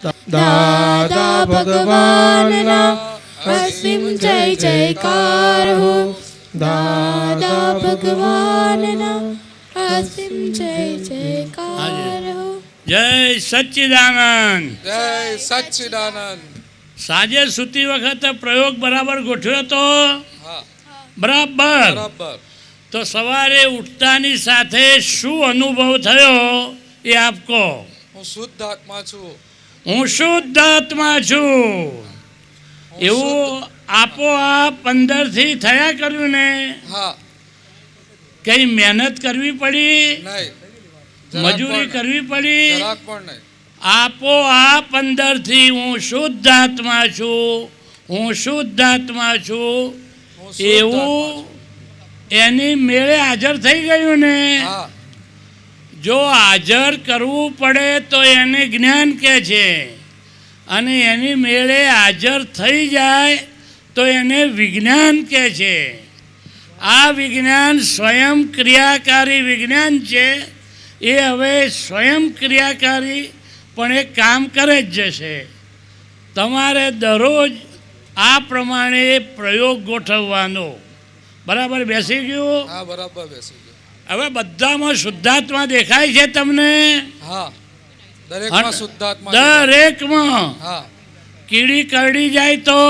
દાદા ભગવાનના અસીમ જય જયકાર હો. દાદા ભગવાનના અસીમ જય જયકાર હો. જય સચ્ચિદાનંદ. જય સચ્ચિદાનંદ. સાંજે સૂતી વખતે પ્રયોગ બરાબર ગોઠવ્યો તો હા બરાબર. બરાબર. તો સવારે ઉઠતાની સાથે શું અનુભવ થયો એ આપ કહો. હું શુદ્ધ આત્મા છું. હું શુદ્ધ આત્મા છું એવું આપોઆપ અંદરથી થયા કર્યું ને? હા. કઈ મહેનત કરવી પડી? નહીં. મજૂરી કરવી પડી? જરાક પણ નહીં. આપોઆપ અંદરથી હું શુદ્ધ આત્મા છું, હું શુદ્ધ આત્મા છું હું શુદ્ધ એવું આત્મા એની મેળે હાજર થઈ ગયું ને? છું. હા. જો હાજર કરવું પડે તો એને જ્ઞાન કહે છે, અને એની મેળે હાજર થઈ જાય તો એને વિજ્ઞાન કહે છે. આ વિજ્ઞાન સ્વયં ક્રિયાકારી વિજ્ઞાન છે. એ હવે સ્વયં ક્રિયાકારી પણ એ કામ કરે જ જશે. તમારે દરરોજ આ પ્રમાણે પ્રયોગ ગોઠવવાનો. બરાબર બેસી ગયું? હા બરાબર બેસી ગયો. હવે બધામાં શુદ્ધાત્મા દેખાય છે તમને? હા. દરેકમાં શુદ્ધાત્મા દેખાય. દરેકમાં. હા. કીડી કરડી જાય તો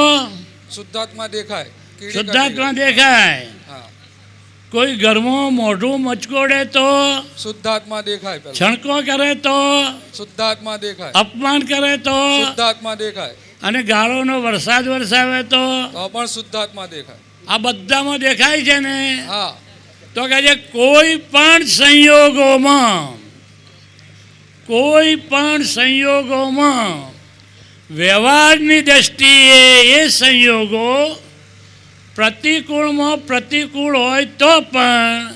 શુદ્ધાત્મા દેખાય. કીડી શુદ્ધાત્મા કરડી દેખાય. જાય. હા. કોઈ ઘરમાં મોઢું મચકોડે તો, શુદ્ધાત્મા દેખાય. પહેલા છણકો કરે તો, શુદ્ધાત્મા દેખાય. અપમાન કરે તો, શુદ્ધાત્મા દેખાય. અને ગાળોનો વરસાદ વરસાવે તો તો પણ શુદ્ધાત્મા દેખાય. આ બધામાં દેખાય છે ને? હા. તો કહે છે કોઈ પણ સંયોગોમાં, કોઈ પણ સંયોગોમાં વ્યવહારની દ્રષ્ટિએ એ સંયોગો પ્રતિકૂળમાં પ્રતિકૂળ હોય તો પણ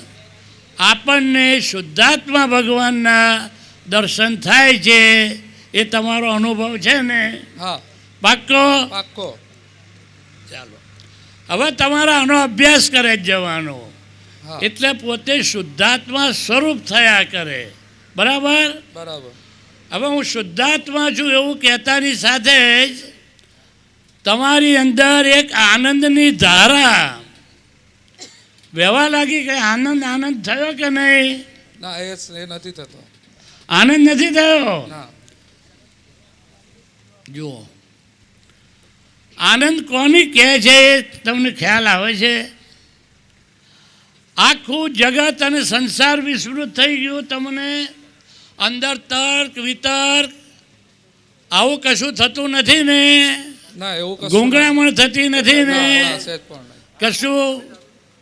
આપણને શુદ્ધાત્મા ભગવાનના દર્શન થાય છે. એ તમારો અનુભવ છે ને? હા. પાક્કો? પાક્કો. ચાલો, હવે તમારે આનો અભ્યાસ કરે જ જવાનો. હા. એટલે પોતે શુદ્ધાત્મા સ્વરૂપ થયા કરે. બરાબર? બરાબર. હવે હું શુદ્ધાત્મા છું એવું કહેતાની સાથે જ તમારી અંદર એક આનંદની ધારા વહેવા લાગી. કે આનંદ આનંદ થયો કે નહીં? ના એ નથી થતો. આનંદ નથી થયો? ના. જુઓ, આનંદ કોની કહે છે એ તમને ખ્યાલ આવે છે? આખું જગત અને સંસાર વિસ્મૃત થઈ ગયું. તમને અંદર તર્ક વિતર્ક આવું કશું થતું નથી ને? ના એવું કશું ગૂંગળામણ થતી નથી ને? ના, સહેજ પણ નહીં. કશું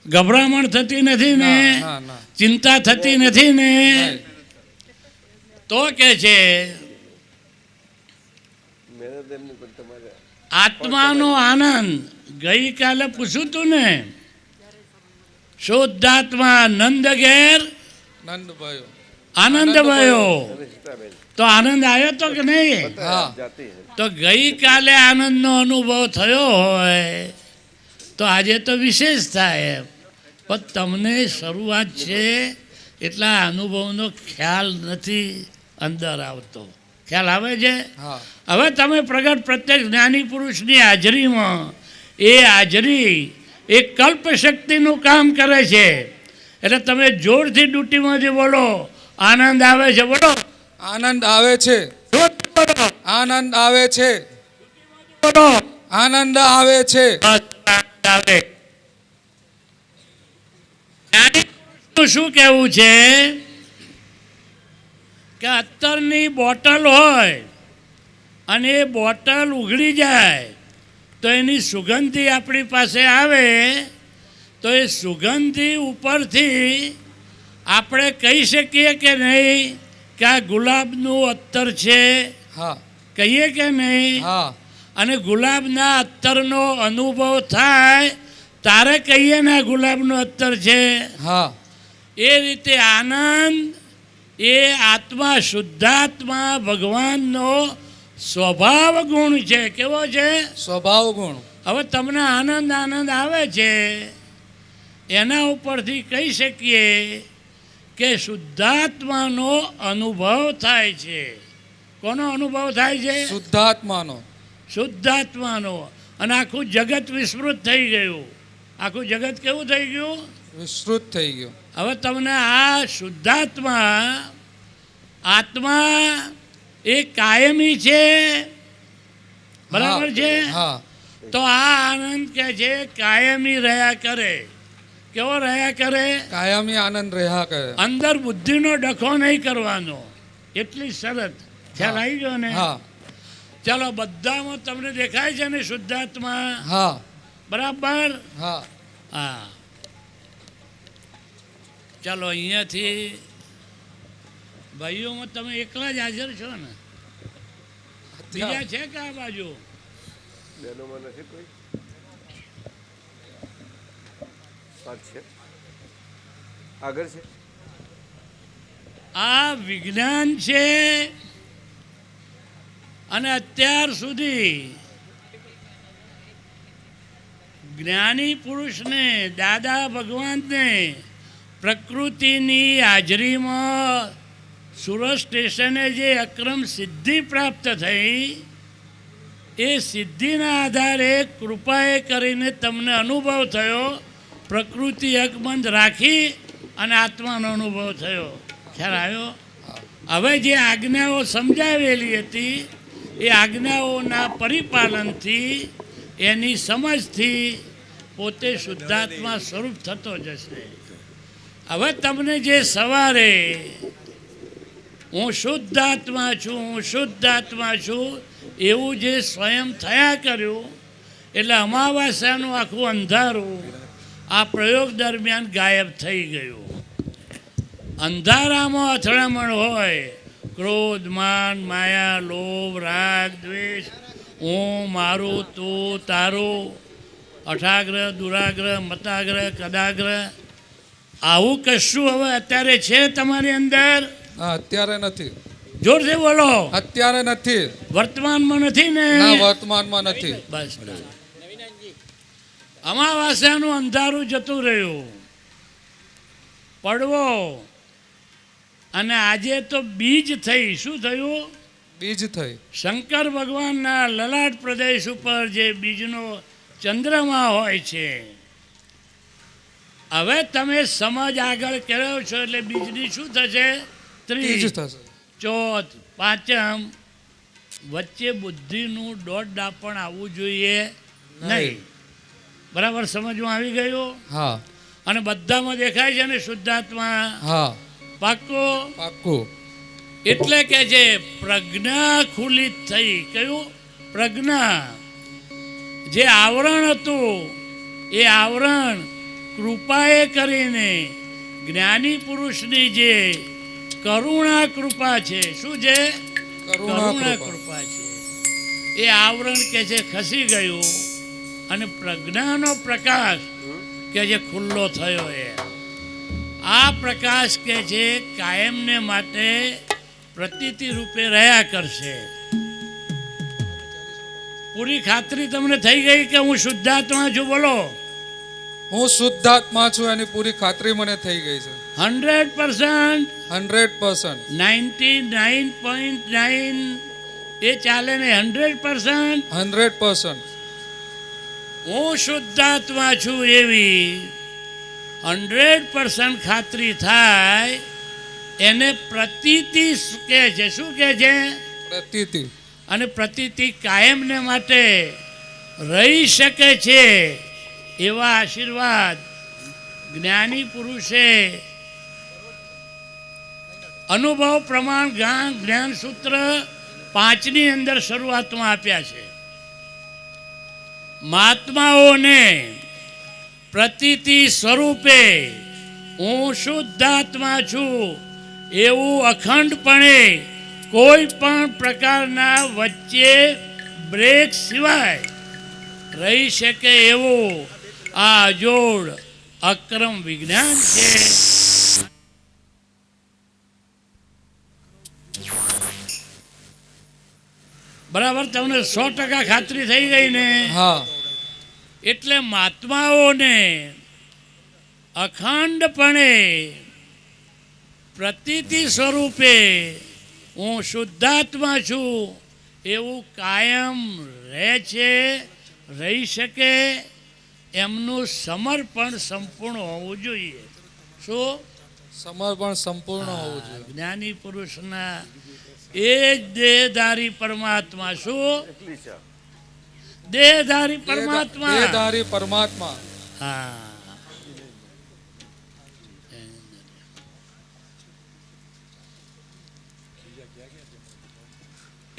ગભરામણ થતી નથી ને? ના, ના. ચિંતા થતી નથી ને? નહીં. તો કે છે આત્માનો આનંદ. ગઈકાલે પૂછ્યું તું ને, શુદ્ધાત્મા નંદ ઘેર નંદભાઈઓ. આનંદ ભયો. તો આનંદ આવ્યો તો કે નહીં? હા. તો ગઈકાલે આનંદનો અનુભવ થયો હોય તો આજે તો વિશેષ થાય. પણ તમને શરૂઆત છે એટલા અનુભવનો ખ્યાલ નથી અંદર આવતો. ખ્યાલ આવે છે? હા. હવે તમે પ્રગટ પ્રત્યક્ષ જ્ઞાની પુરુષની હાજરીમાં એ હાજરી એ કલ્પશક્તિનું કામ કરે છે. એટલે તમે જોરથી ડ્યુટીમાંથી બોલો, આનંદ આવે છે. બોલો, આનંદ આવે છે. બોલો, આનંદ આવે છે. બોલો. આનંદ આવે છે. આનંદ આવે. જ્ઞાની પુરુષનું શું કહેવું છે કે અત્તરની બોટલ હોય અને એ બોટલ ઉઘડી જાય તો એની સુગંધી આપણી પાસે આવે તો એ સુગંધી ઉપરથી આપણે કહી શકીએ કે નહીં કે આ ગુલાબનું અત્તર છે? હા. કહીએ કે નહીં? હા. અને ગુલાબના અત્તરનો અનુભવ થાય તારે કહીએ ને આ ગુલાબનું અત્તર છે. હા. એ રીતે આનંદ એ આત્મા શુદ્ધાત્મા ભગવાનનો સ્વભાવ ગુણ છે. કેવો છે? સ્વભાવ ગુણ. હવે તમને આનંદ આનંદ આવે છે એના ઉપરથી કહી શકીએ કે શુદ્ધાત્માનો અનુભવ થાય છે. કોનો અનુભવ થાય છે? શુદ્ધાત્માનો. શુદ્ધાત્માનો. અને આખું જગત વિસ્મૃત થઈ ગયું. આખું જગત કેવું થઈ ગયું? વિસ્તૃત થઈ ગયો. હવે તમને આ શુદ્ધાત્મા આત્મા એ કાયમી છે, બરાબર છે? હા. તો આ આનંદ કે છે કાયમી રહ્યા કરે. કેવો રહ્યા કરે? કાયમી આનંદ રહ્યા કરે. અંદર બુદ્ધિનો ડખો નહીં કરવાનો, એટલી શરત. ખ્યાલ આવી ગયો ને? હા. ચાલો, બધામાં તમને દેખાય છે ને શુદ્ધાત્મા? હા. બરાબર. હા. હા, ચાલો અહીંયાથી ભાઈઓમાં તમે એકલા જ હાજર છો ને? બીજા છે કે આ બાજુ? બહેનોમાં નથી કોઈ? પાંચ છે આગળ છે. આ વિજ્ઞાન છે અને અત્યાર સુધી જ્ઞાની પુરુષને, દાદા ભગવાનને પ્રકૃતિની હાજરીમાં સુરત સ્ટેશને જે અક્રમ સિદ્ધિ પ્રાપ્ત થઈ, એ સિદ્ધિના આધારે કૃપાએ કરીને તમને અનુભવ થયો. પ્રકૃતિ અકબંધ રાખી અને આત્માનો અનુભવ થયો. ખ્યાલ આવ્યો? હવે જે આજ્ઞાઓ સમજાવેલી હતી એ આજ્ઞાઓના પરિપાલનથી, એની સમજથી પોતે શુદ્ધાત્મા સ્વરૂપ થતો જશે. હવે તમને જે સવારે હું શુદ્ધાત્મા છું, હું શુદ્ધાત્મા છું એવું જે સ્વયં થયા કર્યું, એટલે અમાવાસ્યાનું આખું અંધારું આ પ્રયોગ દરમિયાન ગાયબ થઈ ગયું. અંધારામાં અથડામણ હોય, ક્રોધ, માન, માયા, લોભ, રાગ, દ્વેષ, હું, મારું, તું, તારું, અઠાગ્રહ, દુરાગ્રહ, મતાગ્રહ, કદાગ્રહ, આવું કશું હવે અત્યારે છે તમારી અંદર? હા, અત્યારે નથી. જોરથી બોલો. અત્યારે નથી. વર્તમાનમાં નથી ને? ના, વર્તમાનમાં નથી. બસ. અમાવાસ્યાનું અંધારું જતું રહ્યું, પડવો, અને આજે તો બીજ થઈ. શું થયું? બીજ થઈ. શંકર ભગવાનના લલાટ પ્રદેશ ઉપર જે બીજનો ચંદ્રમા હોય છે, હવે તમે સમજ આગળ કર્યો છો એટલે બીજની શું થશે? ત્રીજ થશે. ચોથ, પાંચમ, વચ્ચે બુદ્ધિનું દોઢ ડાપણ આવવું જોઈએ નહીં. બરાબર સમજમાં આવી ગયું? હા. અને બધામાં દેખાય છે ને શુદ્ધાત્મા? હા. પાક્કો? પાક્કું. એટલે કે જે પ્રજ્ઞા ખુલી થઈ. કયું? પ્રજ્ઞા. જે આવરણ હતું એ આવરણ કૃપાએ કરીને જ્ઞાની પુરુષની જે કરુણા કૃપા છે. શું છે? કરુણા કૃપા છે. એ આવરણ કે છે ખસી ગયું અને પ્રજ્ઞાનો પ્રકાશ કે જે ખુલ્લો થયો. એ આ પ્રકાશ કે છે કાયમને માટે પ્રતીતિ રૂપે રહ્યા કરશે. પૂરી ખાતરી તમને થઈ ગઈ કે હું શુદ્ધાત્મા છું? બોલો. હું શુદ્ધાત્મા છું એની પૂરી ખાતરી મને થઈ ગઈ છે. 100%. 100%. 99.9 એ ચાલે ને? 100%. 100%. હું શુદ્ધાત્મા છું એવી 100% ખાતરી થાય એને પ્રતીતિ કહે છે. શું કહે છે? પ્રતીતિ. અને પ્રતીતિ કાયમને માટે રહી શકે છે એવા આશીર્વાદ જ્ઞાની પુરુષે અનુભવ પ્રમાણ જ્ઞાન સૂત્ર 5ની અંદર શરૂઆતમાં આપ્યા છે. મહાત્માઓને પ્રતીતિ સ્વરૂપે હું શુદ્ધાત્મા છું એવું અખંડપણે કોઈ પણ પ્રકારના વચ્ચે બ્રેક સિવાય રહી શકે એવું આ અજોડ અક્રમ વિજ્ઞાન છે. બરાબર, તમને 100% ખાતરી થઈ ગઈ ને? હા. એટલે મહાત્માઓને અખંડપણે પ્રતીતિ સ્વરૂપે હું શુદ્ધાત્મા છું એવું કાયમ રહે છે, રહી શકે, એમનું સમર્પણ સંપૂર્ણ હોવું જોઈએ. શું? સમર્પણ સંપૂર્ણ હોવું જોઈએ. જ્ઞાની પુરુષના એ જ દેહધારી પરમાત્મા. શું? એટલી છે. દેહધારી પરમાત્મા. દેહધારી પરમાત્મા. હા.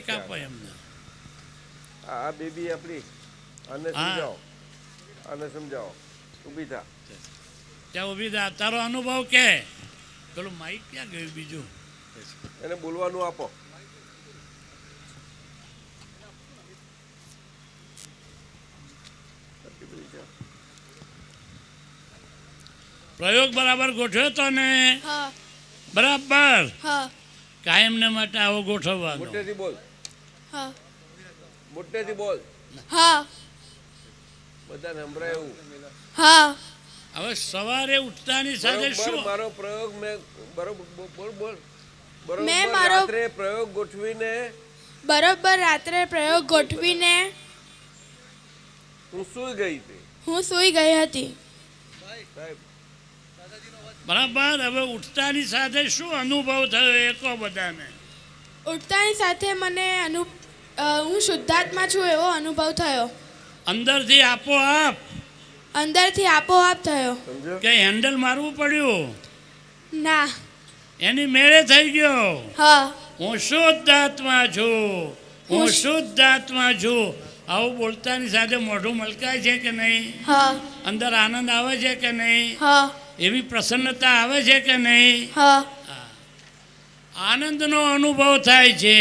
આપો એમને. આ બેબી આપણી આને હા. સમજાવો, આને સમજાવો. ઊભી થા. ત્યાં ઊભી થા. તારો અનુભવ કે પેલું માઇક ક્યાં ગયું બીજું? એને બોલવાનું આપો. પ્રયોગ બરાબર ગોઠવ્યો તો ને? હા બરાબર. હા કાયમને માટે આવો ગોઠવવાનો. મોટેથી બોલ, હા મોટેથી બોલ. હા બધાને સંભળાય એવું. હા હવે સવારે ઉઠતાની સાથે બરોબર શું? મારો પ્રયોગ મેં બરોબર બોલ બોલ. બરોબર મેં મારો- રાત્રે પ્રયોગ ગોઠવીને બરોબર રાત્રે પ્રયોગ ગોઠવીને હું સૂઈ ગઈ હતી. હું સૂઈ ગઈ હતી. સાહેબ બરાબર. હવે ઉઠતાની સાથે શું અનુભવ થયો એ કહો બધાને. ઉઠતાની સાથે મને હું શુદ્ધાત્મા છું એવો અનુભવ થયો. અંદરથી આપોઆપ અંદરથી આપોઆપ થયો. સમજો. કે હેન્ડલ મારવું પડ્યું, ના. એની મેળે થઈ ગયો. હા હું શુદ્ધાત્મા છું, હું શુદ્ધાત્મા છું. આવું બોલતાની સાથે મોઢું મલકાય છે કે નહીં? હા અંદર આનંદ આવે છે કે નહીં? હા એવી પ્રસન્નતા આવે છે કે નહીં? હા આનંદનો અનુભવ થાય છે,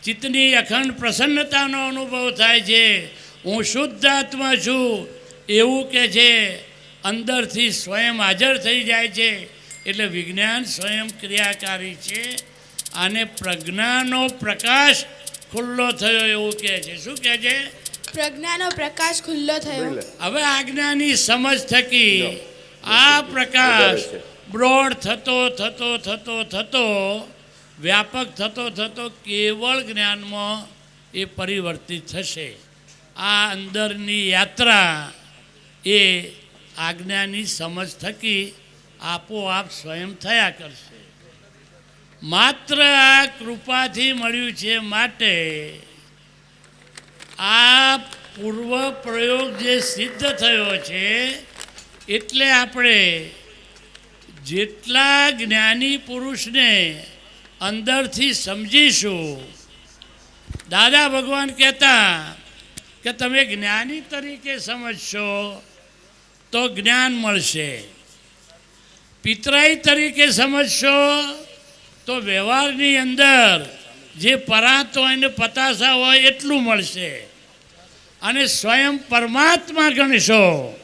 ચિત્તની અખંડ પ્રસન્નતાનો અનુભવ થાય છે. હું શુદ્ધાત્મા છું એવું કે છે. અંદરથી સ્વયં હાજર થઈ જાય છે. એટલે વિજ્ઞાન સ્વયં ક્રિયાકારી છે. આને પ્રજ્ઞાનો પ્રકાશ ખુલ્લો થયો એવું કહે છે. શું કહે છે? પ્રજ્ઞાનો પ્રકાશ ખુલ્લો થયો. બોલે. હવે આજ્ઞાની સમજ થકી આ પ્રકાશ બ્રોડ થતો થતો થતો થતો વ્યાપક થતો થતો કેવળ જ્ઞાનમાં એ પરિવર્તિત થશે. આ અંદરની યાત્રા એ આજ્ઞાની સમજ થકી આપોઆપ સ્વયં થયા કરશે. માત્ર આ કૃપાથી મળ્યું છે માટે આ પૂર્વ પ્રયોગ જે સિદ્ધ થયો છે એટલે આપણે જેટલા જ્ઞાની પુરુષને અંદરથી સમજીશું. દાદા ભગવાન કહેતા કે તમે જ્ઞાની તરીકે સમજશો તો જ્ઞાન મળશે, પિતરાઈ તરીકે સમજશો તો વ્યવહારની અંદર જે પરાત હોય ને પતાસા હોય એટલું મળશે, અને સ્વયં પરમાત્મા ગણશો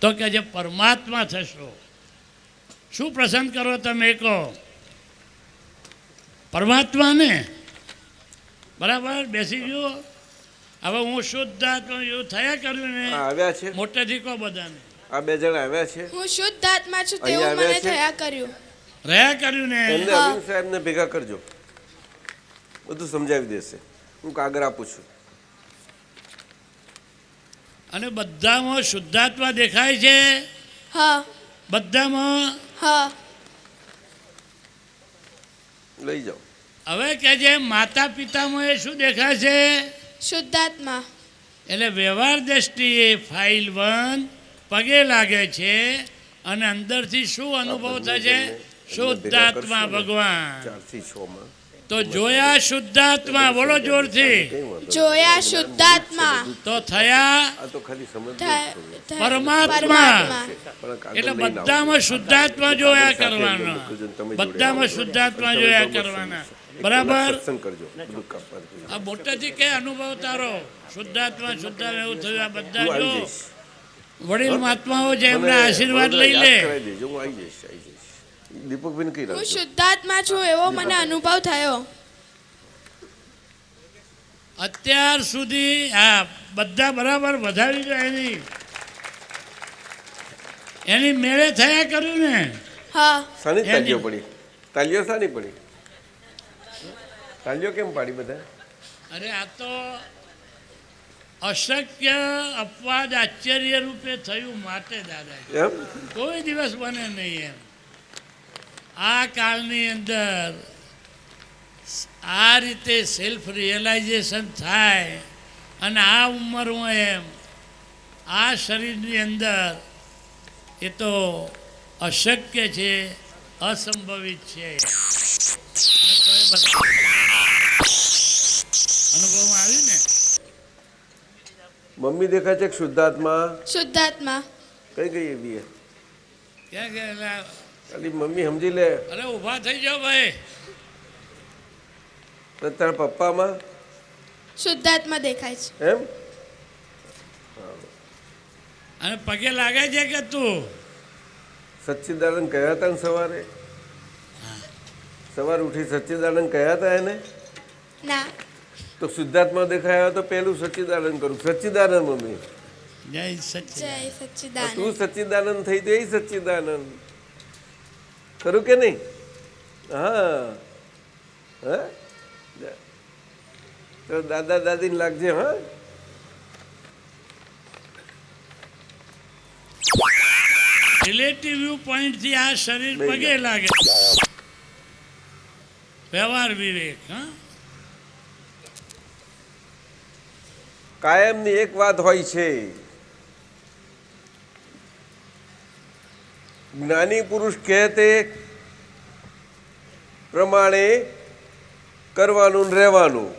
તો કે જે પરમાત્મા થશો. શું પસંદ કરો તમે કહો? પરમાત્માને. બરાબર. બેસી ગયો. હવે હું શુદ્ધાત્મા એવું થયા કર્યું ને. આ આવ્યા છે, મોટેથી કહો બધાને. આ બે જણા આવ્યા છે. હું શુદ્ધાત્મા છું અહીંયા તેવું મને આવ્યા છે? થયા કર્યું. રહ્યા કર્યું ને. એમને હા. અરવિંદ સાહેબને ભેગા કરજો, બધું સમજાવી દેશે. હું કાગળ આપું છું. અને બધામાં શુદ્ધાત્મા દેખાય છે. હા બધામાં. હા લઈ જાઓ. હવે કે જે માતા પિતામાં એ શું દેખાય છે? શુદ્ધાત્મા. એટલે વ્યવહાર દ્રષ્ટિએ ફાઇલ 1 પગે લાગે છે અને અંદરથી શું અનુભવ થાય છે? શુદ્ધાત્મા ભગવાન. 4 થી 6 માં તો જોયા શુદ્ધાત્મા. બોલો જોરથી. કઈ વાંધો જોયા શુદ્ધાત્મા. તો થયા આ તો ખાલી સમજ પરમાત્મા. પણ કાગળ એટલે લઈને આવો. બધામાં શુદ્ધાત્મા જોયા સાથે કરવાના, મૂકજો ને તમે બધામાં જોડે શુદ્ધાત્મા આવો. જોયા તમે કરવાના. એક બરાબર. કલાક સત્સંગ કરજો, બધું કાપવાનું. આ મોટેથી કે અનુભવ તારો શુદ્ધાત્મા શુદ્ધાત્મા એવું થયું. આ બધા હું આવી જો જઈશ. વડીલ મહાત્માઓ છે મને એમના આશીર્વાદ લઈ લે. યાદ કરાવી દેજો, હું આવી જઈશ. દીપકભાઈને કઈ હું રાખજો. શુદ્ધાત્મા છું એવો મને અનુભવ થયો. અત્યાર સુધી હા બધા બરાબર વધારી દો. એની મેળે થયા કર્યું ને. હા શાની તાલીઓ એની- પડી? તાલીઓ શાની પડી? તાલીઓ કેમ પાડી બધા? અરે આ તો અશક્ય અપવાદ આશ્ચર્ય રૂપે થયું માટે દાદાજી, એમ કોઈ દિવસ બને નહીં એમ. આ કાળની અંદર આ રીતે સેલ્ફ રિયલાઇઝેશન થાય અને આ ઉંમરમાં એમ આ શરીરની અંદર, એ તો અશક્ય છે, અસંભવિત છે. અને તોય બધા અનુભવમાં આવ્યું ને. મમ્મી દેખાય છે કે શુદ્ધાત્મા? શુદ્ધાત્મા. કઈ ગઈ એવી એ? ક્યાં ગયા? ખાલી મમ્મી સમજી લે. અરે ઊભા થઈ જાઓ ભાઈ. તો તારા પપ્પામાં શુદ્ધાત્મા દેખાય છે. એમ અને પગે લાગે છે કે તું સચ્ચિદાનંદ કહ્યા હતા ને સવારે? સવારે ઉઠી સચ્ચિદાનંદ કહ્યા હતા એને? ના. તો શુદ્ધાત્મા દેખાયા તો પેલું સચ્ચિદાનંદ કરું. સચ્ચિદાનંદ મમ્મી. જય સચ્ચિદાનંદ. જય સચ્ચિદાનંદ. તું સચ્ચિદાનંદ થઈ તો એ સચ્ચિદાનંદ ખરું કે નહીં? હા હા, તો દાદા દાદીને લાગજે. હા, રિલેટિવ વ્યૂ પોઈન્ટથી આ શરીર પગે લાગે. વ્યવહાર વિવેક. હા, કાયમની એક વાત હોય છે, જ્ઞાની પુરુષ કહે તે પ્રમાણે કરવાનું ને રહેવાનું.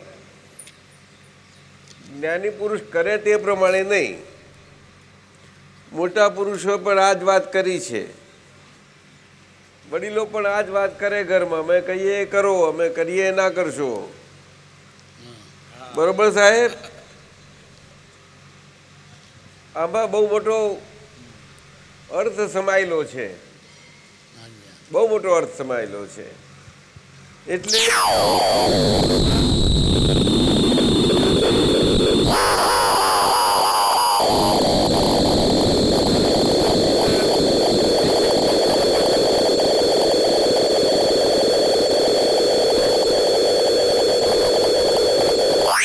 જ્ઞાની પુરુષ કરે તે પ્રમાણે નહીં. મોટા પુરુષો પણ આ જ વાત કરી છે, વડીલો પણ આ જ વાત કરે ઘરમાં. અમે કહીએ એ કરો, અમે કરીએ એ ના કરશો. બરોબર સાહેબ? આમાં બહુ મોટો અર્થ સમાયેલો છે, બહુ મોટો અર્થ સમાયેલો છે. એટલે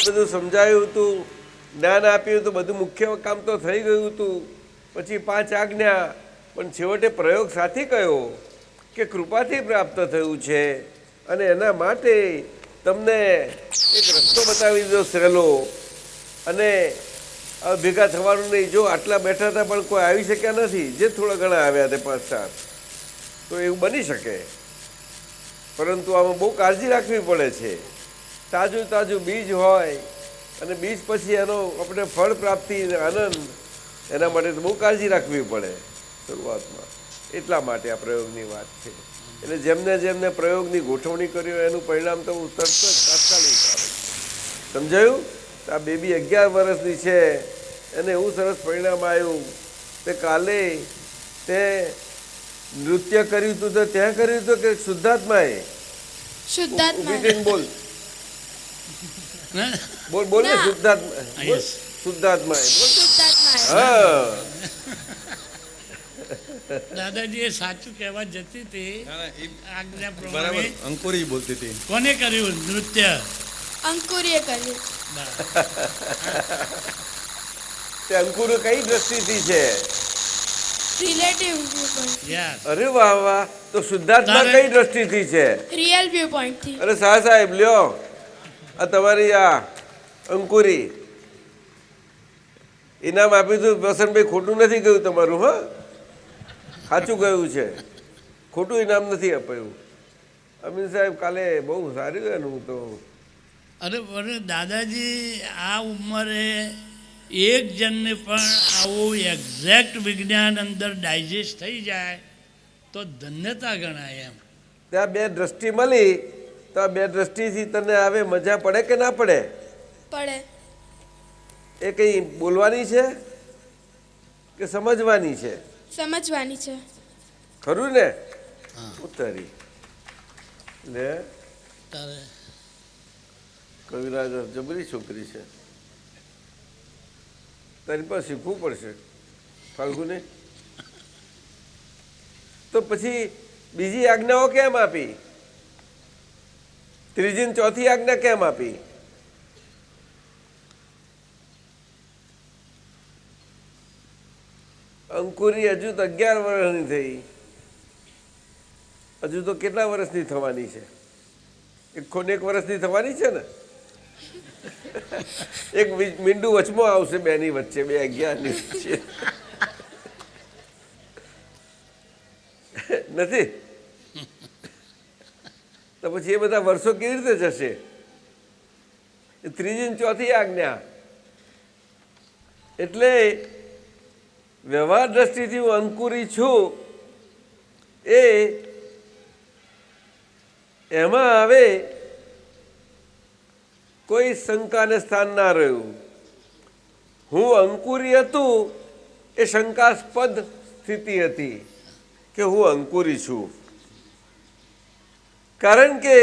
બધું સમજાયું હતું, જ્ઞાન આપ્યું હતું, બધું મુખ્ય કામ તો થઈ ગયું હતું. પછી 5 આજ્ઞા, પણ છેવટે પ્રયોગ સાથે કહ્યો કે કૃપાથી પ્રાપ્ત થયું છે અને એના માટે તમને એક રસ્તો બતાવી દીધો સહેલો. અને ભેગા થવાનું નહીં. જો આટલા બેઠા હતા પણ કોઈ આવી શક્યા નથી, જે થોડા ઘણા આવ્યા તે 5-4, તો એવું બની શકે. પરંતુ આમાં બહુ કાળજી રાખવી પડે છે. તાજું તાજું બીજ હોય અને બીજ પછી એનો આપણે ફળ પ્રાપ્તિ આનંદ, એના માટે તો બહુ કાળજી રાખવી પડે શરૂઆતમાં. એટલા માટે આ પ્રયોગની વાત છે. એટલે જેમને જેમને પ્રયોગની ગોઠવણી કરી હોય એનું પરિણામ તો તરત જ તાત્કાલિક આવે. સમજાયું? આ બેબી 11 વર્ષની છે, એને એવું સરસ પરિણામ આવ્યું. તે કાલે તે નૃત્ય કર્યું હતું તો ત્યાં કર્યું હતું કે શુદ્ધાત્માએ? શુદ્ધાત્મા. બોલ બોલ બોલ ને. શુદ્ધાત્મા બોલ. શુદ્ધાત્માએ બોલ. શુદ્ધાત્મા. હા, દાદાજી એ સાચું કહેવા જતી હતી. આજ્ઞા બરાબર પ્રમાણે અંકુરી બોલતી હતી. કોને કર્યું નૃત્ય? અંકુરીએ કર્યું. તે અંકુર કઈ દ્રષ્ટિથી છે? Relative view point. યસ. અરે વાહ વાહ. તો શુદ્ધાત્મા કઈ દ્રષ્ટિથી છે? રિયલ વ્યૂ પોઈન્ટ થી. અરે શાહ સાહેબ લ્યો, આ તમારી આ અંકુરી ઇનામ આપ્યું હતું. વસંતભાઈ ખોટું નથી ગયું તમારું? હા, સાચું ગયું છે, ખોટું ઇનામ નથી આપ્યું. અમીન સાહેબ કાલે બહુ સારું એનું તો. અરે અરે દાદાજી, આ ઉંમરે એક જણને પણ આવું એક્ઝેક્ટ વિજ્ઞાન અંદર ડાયજેસ્ટ થઈ જાય તો ધન્યતા ગણાય એમ. ત્યાં 2 દ્રષ્ટિ મળી, તો આ 2 દ્રષ્ટિથી તને આવે મજા પડે કે ના પડે? પડે. એ કઈ બોલવાની છે કે સમજવાની છે? સમજવાની છે. ખરું ને? ઉતારી લે. તારે કવિરાજ જબરી છોકરી છે, તારી પાસે શીખવું પડશે ફાલ્ગુને. તો પછી બીજી આજ્ઞાઓ કેમ આપી? ત્રીજી ને ચોથી આજ્ઞા કેમ આપી? અંકુરી હજુ તો 11 વર્ષની થઈ, હજુ તો કેટલા વર્ષની થવાની છે? 1 વર્ષની થવાની છે ને? એક મીંડું વચમાં આવશે બેની વચ્ચે, 2 11ની વચ્ચે નથી તો પછી એ બધા વર્ષો કેવી રીતે જશે? ત્રીજી ને ચોથી આજ્ઞા એટલે વ્યવહાર દ્રષ્ટિથી હું અંકુરી છું એ એમાં આવે કોઈ શંકાને સ્થાન ના રહ્યું. હું અંકુરી હતું એ શંકાસ્પદ સ્થિતિ હતી કે હું અંકુરી છું, કારણ કે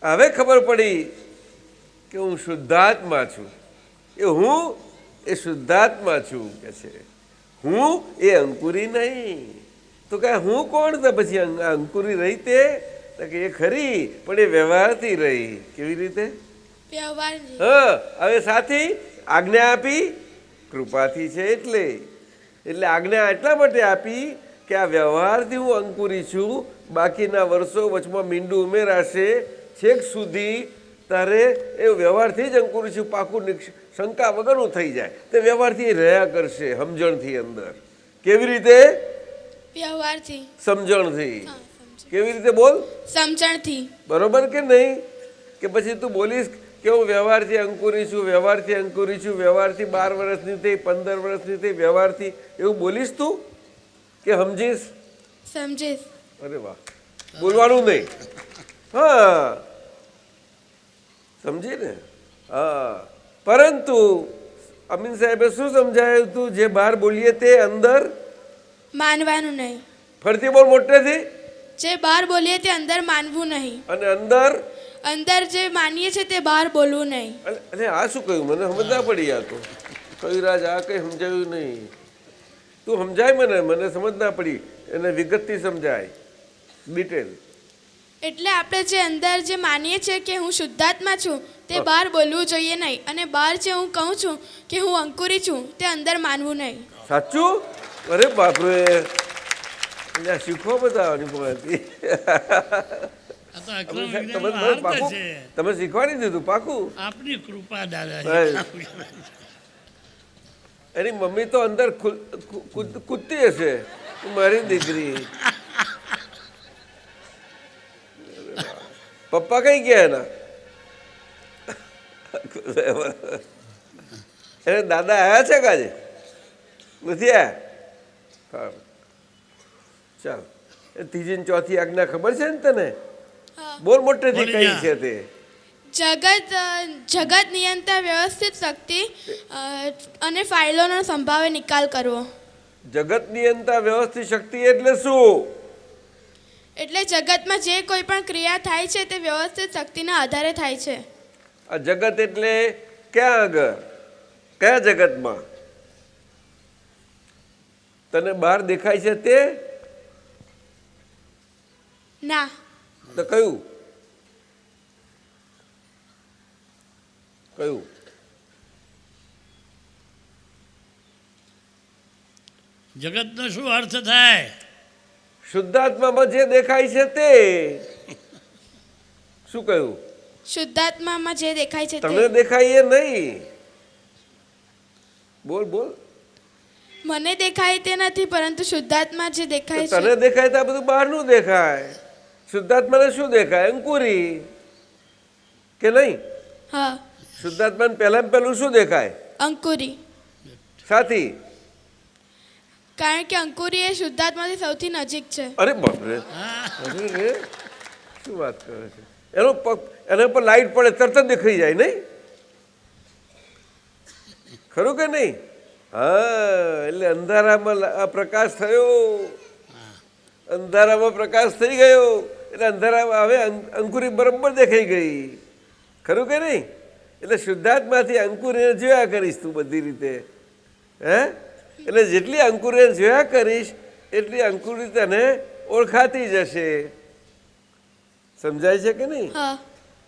હવે ખબર પડી કે હું શુદ્ધાત્મા છું. એ શુદ્ધાત્મા છું કે છે, હું એ અંકુરી નહીં. તો કે હું કોણ? તો પછી અંકુરી રહી તે કે એ ખરી, પણ એ વ્યવહારથી રહી. કેવી રીતે? વ્યવહારથી. હા, હવે સાથી આજ્ઞા આપી કૃપાથી છે એટલે આજ્ઞા એટલા માટે આપી કે આ વ્યવહારથી હું અંકુરી છું, બાકીના વર્ષો વચમાં મીંડું ઉમેરાશે છેક સુધી તારે એ વ્યવહારથી જ અંકુરી છું પાકું શંકા વગરનું થઈ જાય. તે વ્યવહારથી રહ્યા કરશે, સમજણથી અંદર. કેવી રીતે? વ્યવહારથી. સમજણથી. કેવી રીતે? બોલ. સમજણથી. બરોબર કે નહીં? કે પછી તું બોલીશ કે હું વ્યવહારથી અંકુરી છું, વ્યવહારથી અંકુરી છું, વ્યવહારથી 12 વર્ષની થઈ, 15 વર્ષની થઈ, વ્યવહારથી, એવું બોલીશ તું કે સમજીશ? સમજીશ. અરે વાહ, બોલવાનું નહીં. હા, સમજી ને? હા, પરંતુ અમીન સાહેબે શું સમજાયું તું? જે બહાર બોલીએ તે અંદર માનવાનું નહીં. ફરતી બોલ મોટેથી. જે બહાર બોલીએ તે અંદર માનવું નહીં, અને અંદર જે માનીએ છીએ તે બહાર બોલવું નહીં. અરે આ શું કહ્યું? મને સમજ ના પડી. આ તો કયું રાજ, આ કંઈ સમજાયું નહીં. તું સમજાય મને સમજ ના પડી. એને વિગતથી સમજાય, ડિટેલ. એટલે આપણે જે અંદર જે માનીએ છીએ કે હું શુદ્ધાત્મા છું તે બહાર બોલવું જોઈએ નહીં, અને બહાર જે હું કહું છું કે હું અંકુરી છું તે અંદર માનવું નહીં. સાચું? અરે બાપરે, એટલે શીખો બધા અનુભવથી. આ તો અક્રમ વિજ્ઞાનનો અર્થ છે. તમે શીખવાડી દીધું પાકું. આપની કૃપા દાદા. એની મમ્મી તો અંદર કૂદતી હશે, મારી દીકરી. પપ્પા કઈ ગયા એના? એને દાદા આવ્યા છે કે આજે નથી આવ્યા? ચાલ, એ ત્રીજી ને ચોથી આજ્ઞા ખબર છે ને તને? બોલ મોટેથી કઈ છે તે? જગત નિયંતા વ્યવસ્થિત શક્તિ અને ફાઇલોનો સંભાવે નિકાલ કરવો. જગત નિયંતા વ્યવસ્થિત શક્તિ એટલે શું? એટલે જગતમાં જે કોઈ પણ ક્રિયા થાય છે તે વ્યવસ્થિત શક્તિના આધારે થાય છે. આ જગત એટલે ક્યાં આગળ? કયા જગતમાં? તને બહાર દેખાય છે તે? ના. તો કયું? કયું? જગતનો શું અર્થ થાય? શુદ્ધાત્મામાં જે દેખાય છે તે. શું કહ્યું? શુદ્ધાત્મામાં જે દેખાય છે તને તે. દેખાય એ નહીં. બોલ બોલ. મને દેખાય તે નથી, પરંતુ શુદ્ધાત્મા જે દેખાય તને છે. દેખાય તો આ બધું બહારનું દેખાય. શુદ્ધાત્માને શું દેખાય? અંકુરી કે નહીં? હા, શુદ્ધાત્માને પહેલું શું દેખાય? અંકુરી. સાથી? કારણ કે અંકુરી એ શુદ્ધાત્માથી સૌથી નજીક છે. અરે બાપરે, અરે રે, શું વાત કરે છે? એના પર લાઈટ પડે તરત જ દેખાઈ જાય નહીં? ખરું કે નહીં? હા, એટલે અંધારામાં આ પ્રકાશ થયો, અંધારામાં પ્રકાશ થઈ ગયો એટલે અંધારામાં હવે અંકુરી બરાબર દેખાઈ ગઈ. ખરું કે નહીં? એટલે શુદ્ધાત્માથી અંકુરીને જોયા કરીશ તું બધી રીતે. હે? એટલે જેટલી અંકુરીને જોયા કરીશ એટલી અંકુરી તને ઓળખાતી જશે. સમજાય છે કે નહીં? હા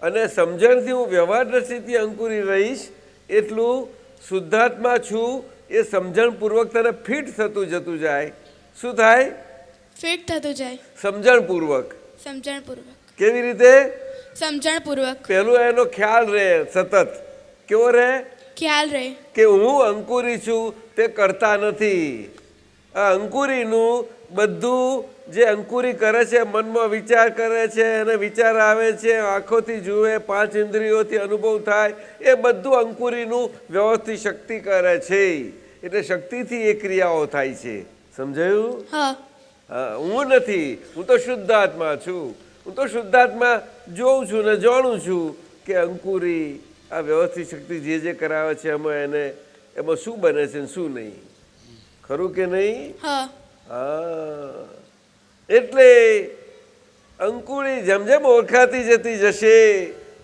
અને સમજણથી હું વ્યવહાર દ્રષ્ટિથી અંકુરી રહીશ એટલું શુદ્ધાત્મા છું એ સમજણપૂર્વક તને ફિટ થતું જતું જાય. શું થાય? ફિટ થતું જાય. સમજણપૂર્વક. સમજણપૂર્વક. કેવી રીતે? સમજણપૂર્વક. પેલું એનો ખ્યાલ રહે સતત. કેવો રહે? ખ્યાલ રહે કે હું અંકુરી છું તે કરતા નથી. આ અંકુરીનું બધું જે અંકુરી કરે છે, મનમાં વિચાર કરે છે અને વિચાર આવે છે, આંખોથી જુએ, 5 ઇન્દ્રિયોથી અનુભવ થાય, એ બધું અંકુરીનું વ્યવસ્થિત શક્તિ કરે છે. એટલે શક્તિથી એ ક્રિયાઓ થાય છે. સમજાયું? હા હા, હું નથી, હું તો શુદ્ધાત્મા છું. હું તો શુદ્ધાત્મા જોઉં છું ને જાણું છું કે અંકુરી આ વ્યવસ્થિત શક્તિ જે કરાવે છે એમાં શું બને છે ને શું નહીં. ખરું કે નહીં? હા હા, એટલે અંકુરી જેમ જેમ ઓળખાતી જતી જશે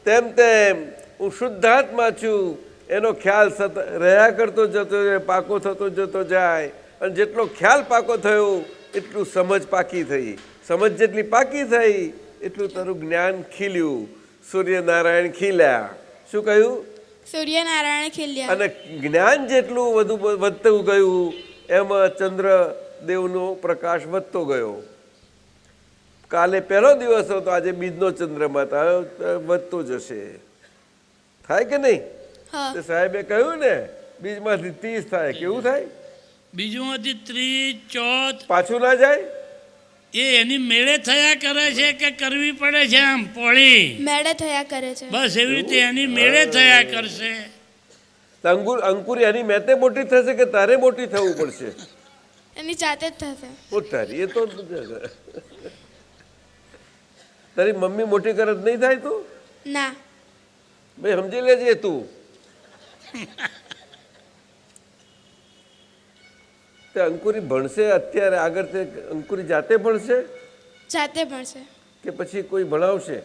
તેમ તેમ હું શુદ્ધાત્મા છું એનો ખ્યાલ સતત રહ્યા કરતો જતો જાય, પાકો થતો જતો જાય. અને જેટલો ખ્યાલ પાકો થયો એટલું સમજ પાકી થઈ. સમજ જેટલી પાકી થઈ એટલું તારું જ્ઞાન ખીલ્યું. સૂર્યનારાયણ ખીલ્યા. શું કહ્યું? સૂર્યનારાયણ ખીલ્યા. અને જ્ઞાન જેટલું વધતું ગયું એમાં ચંદ્રદેવનો પ્રકાશ વધતો ગયો. કાલે પહેલો દિવસ હતો, આજે બીજનો ચંદ્રમા વધતો જશે. થાય કે નહીં? હા તે સાહેબે કહ્યું ને બીજમાંથી 30 થાય. કેવું થાય? બીજુમાંથી 30, 14 પાછું ના જાય? એ એની મેળે થયા કરે છે કે કરવી પડે છે આમ પોળી? મેળે થયા કરે છે. બસ એવી રીતે એની મેળે થયા કરશે. અંકુરી એની મેતે મોટી થશે કે તારે મોટી થવું પડશે? એની જાતે જ થશે. તારી એ તો તારી મમ્મી મોટી કરત નહીં થાય તું? ના ભાઈ સમજી લેજે તું. તે અંકુરી ભણશે અત્યારે, આગળ તે અંકુરી જાતે ભણશે જાતે ભણશે કે પછી કોઈ ભણાવશે?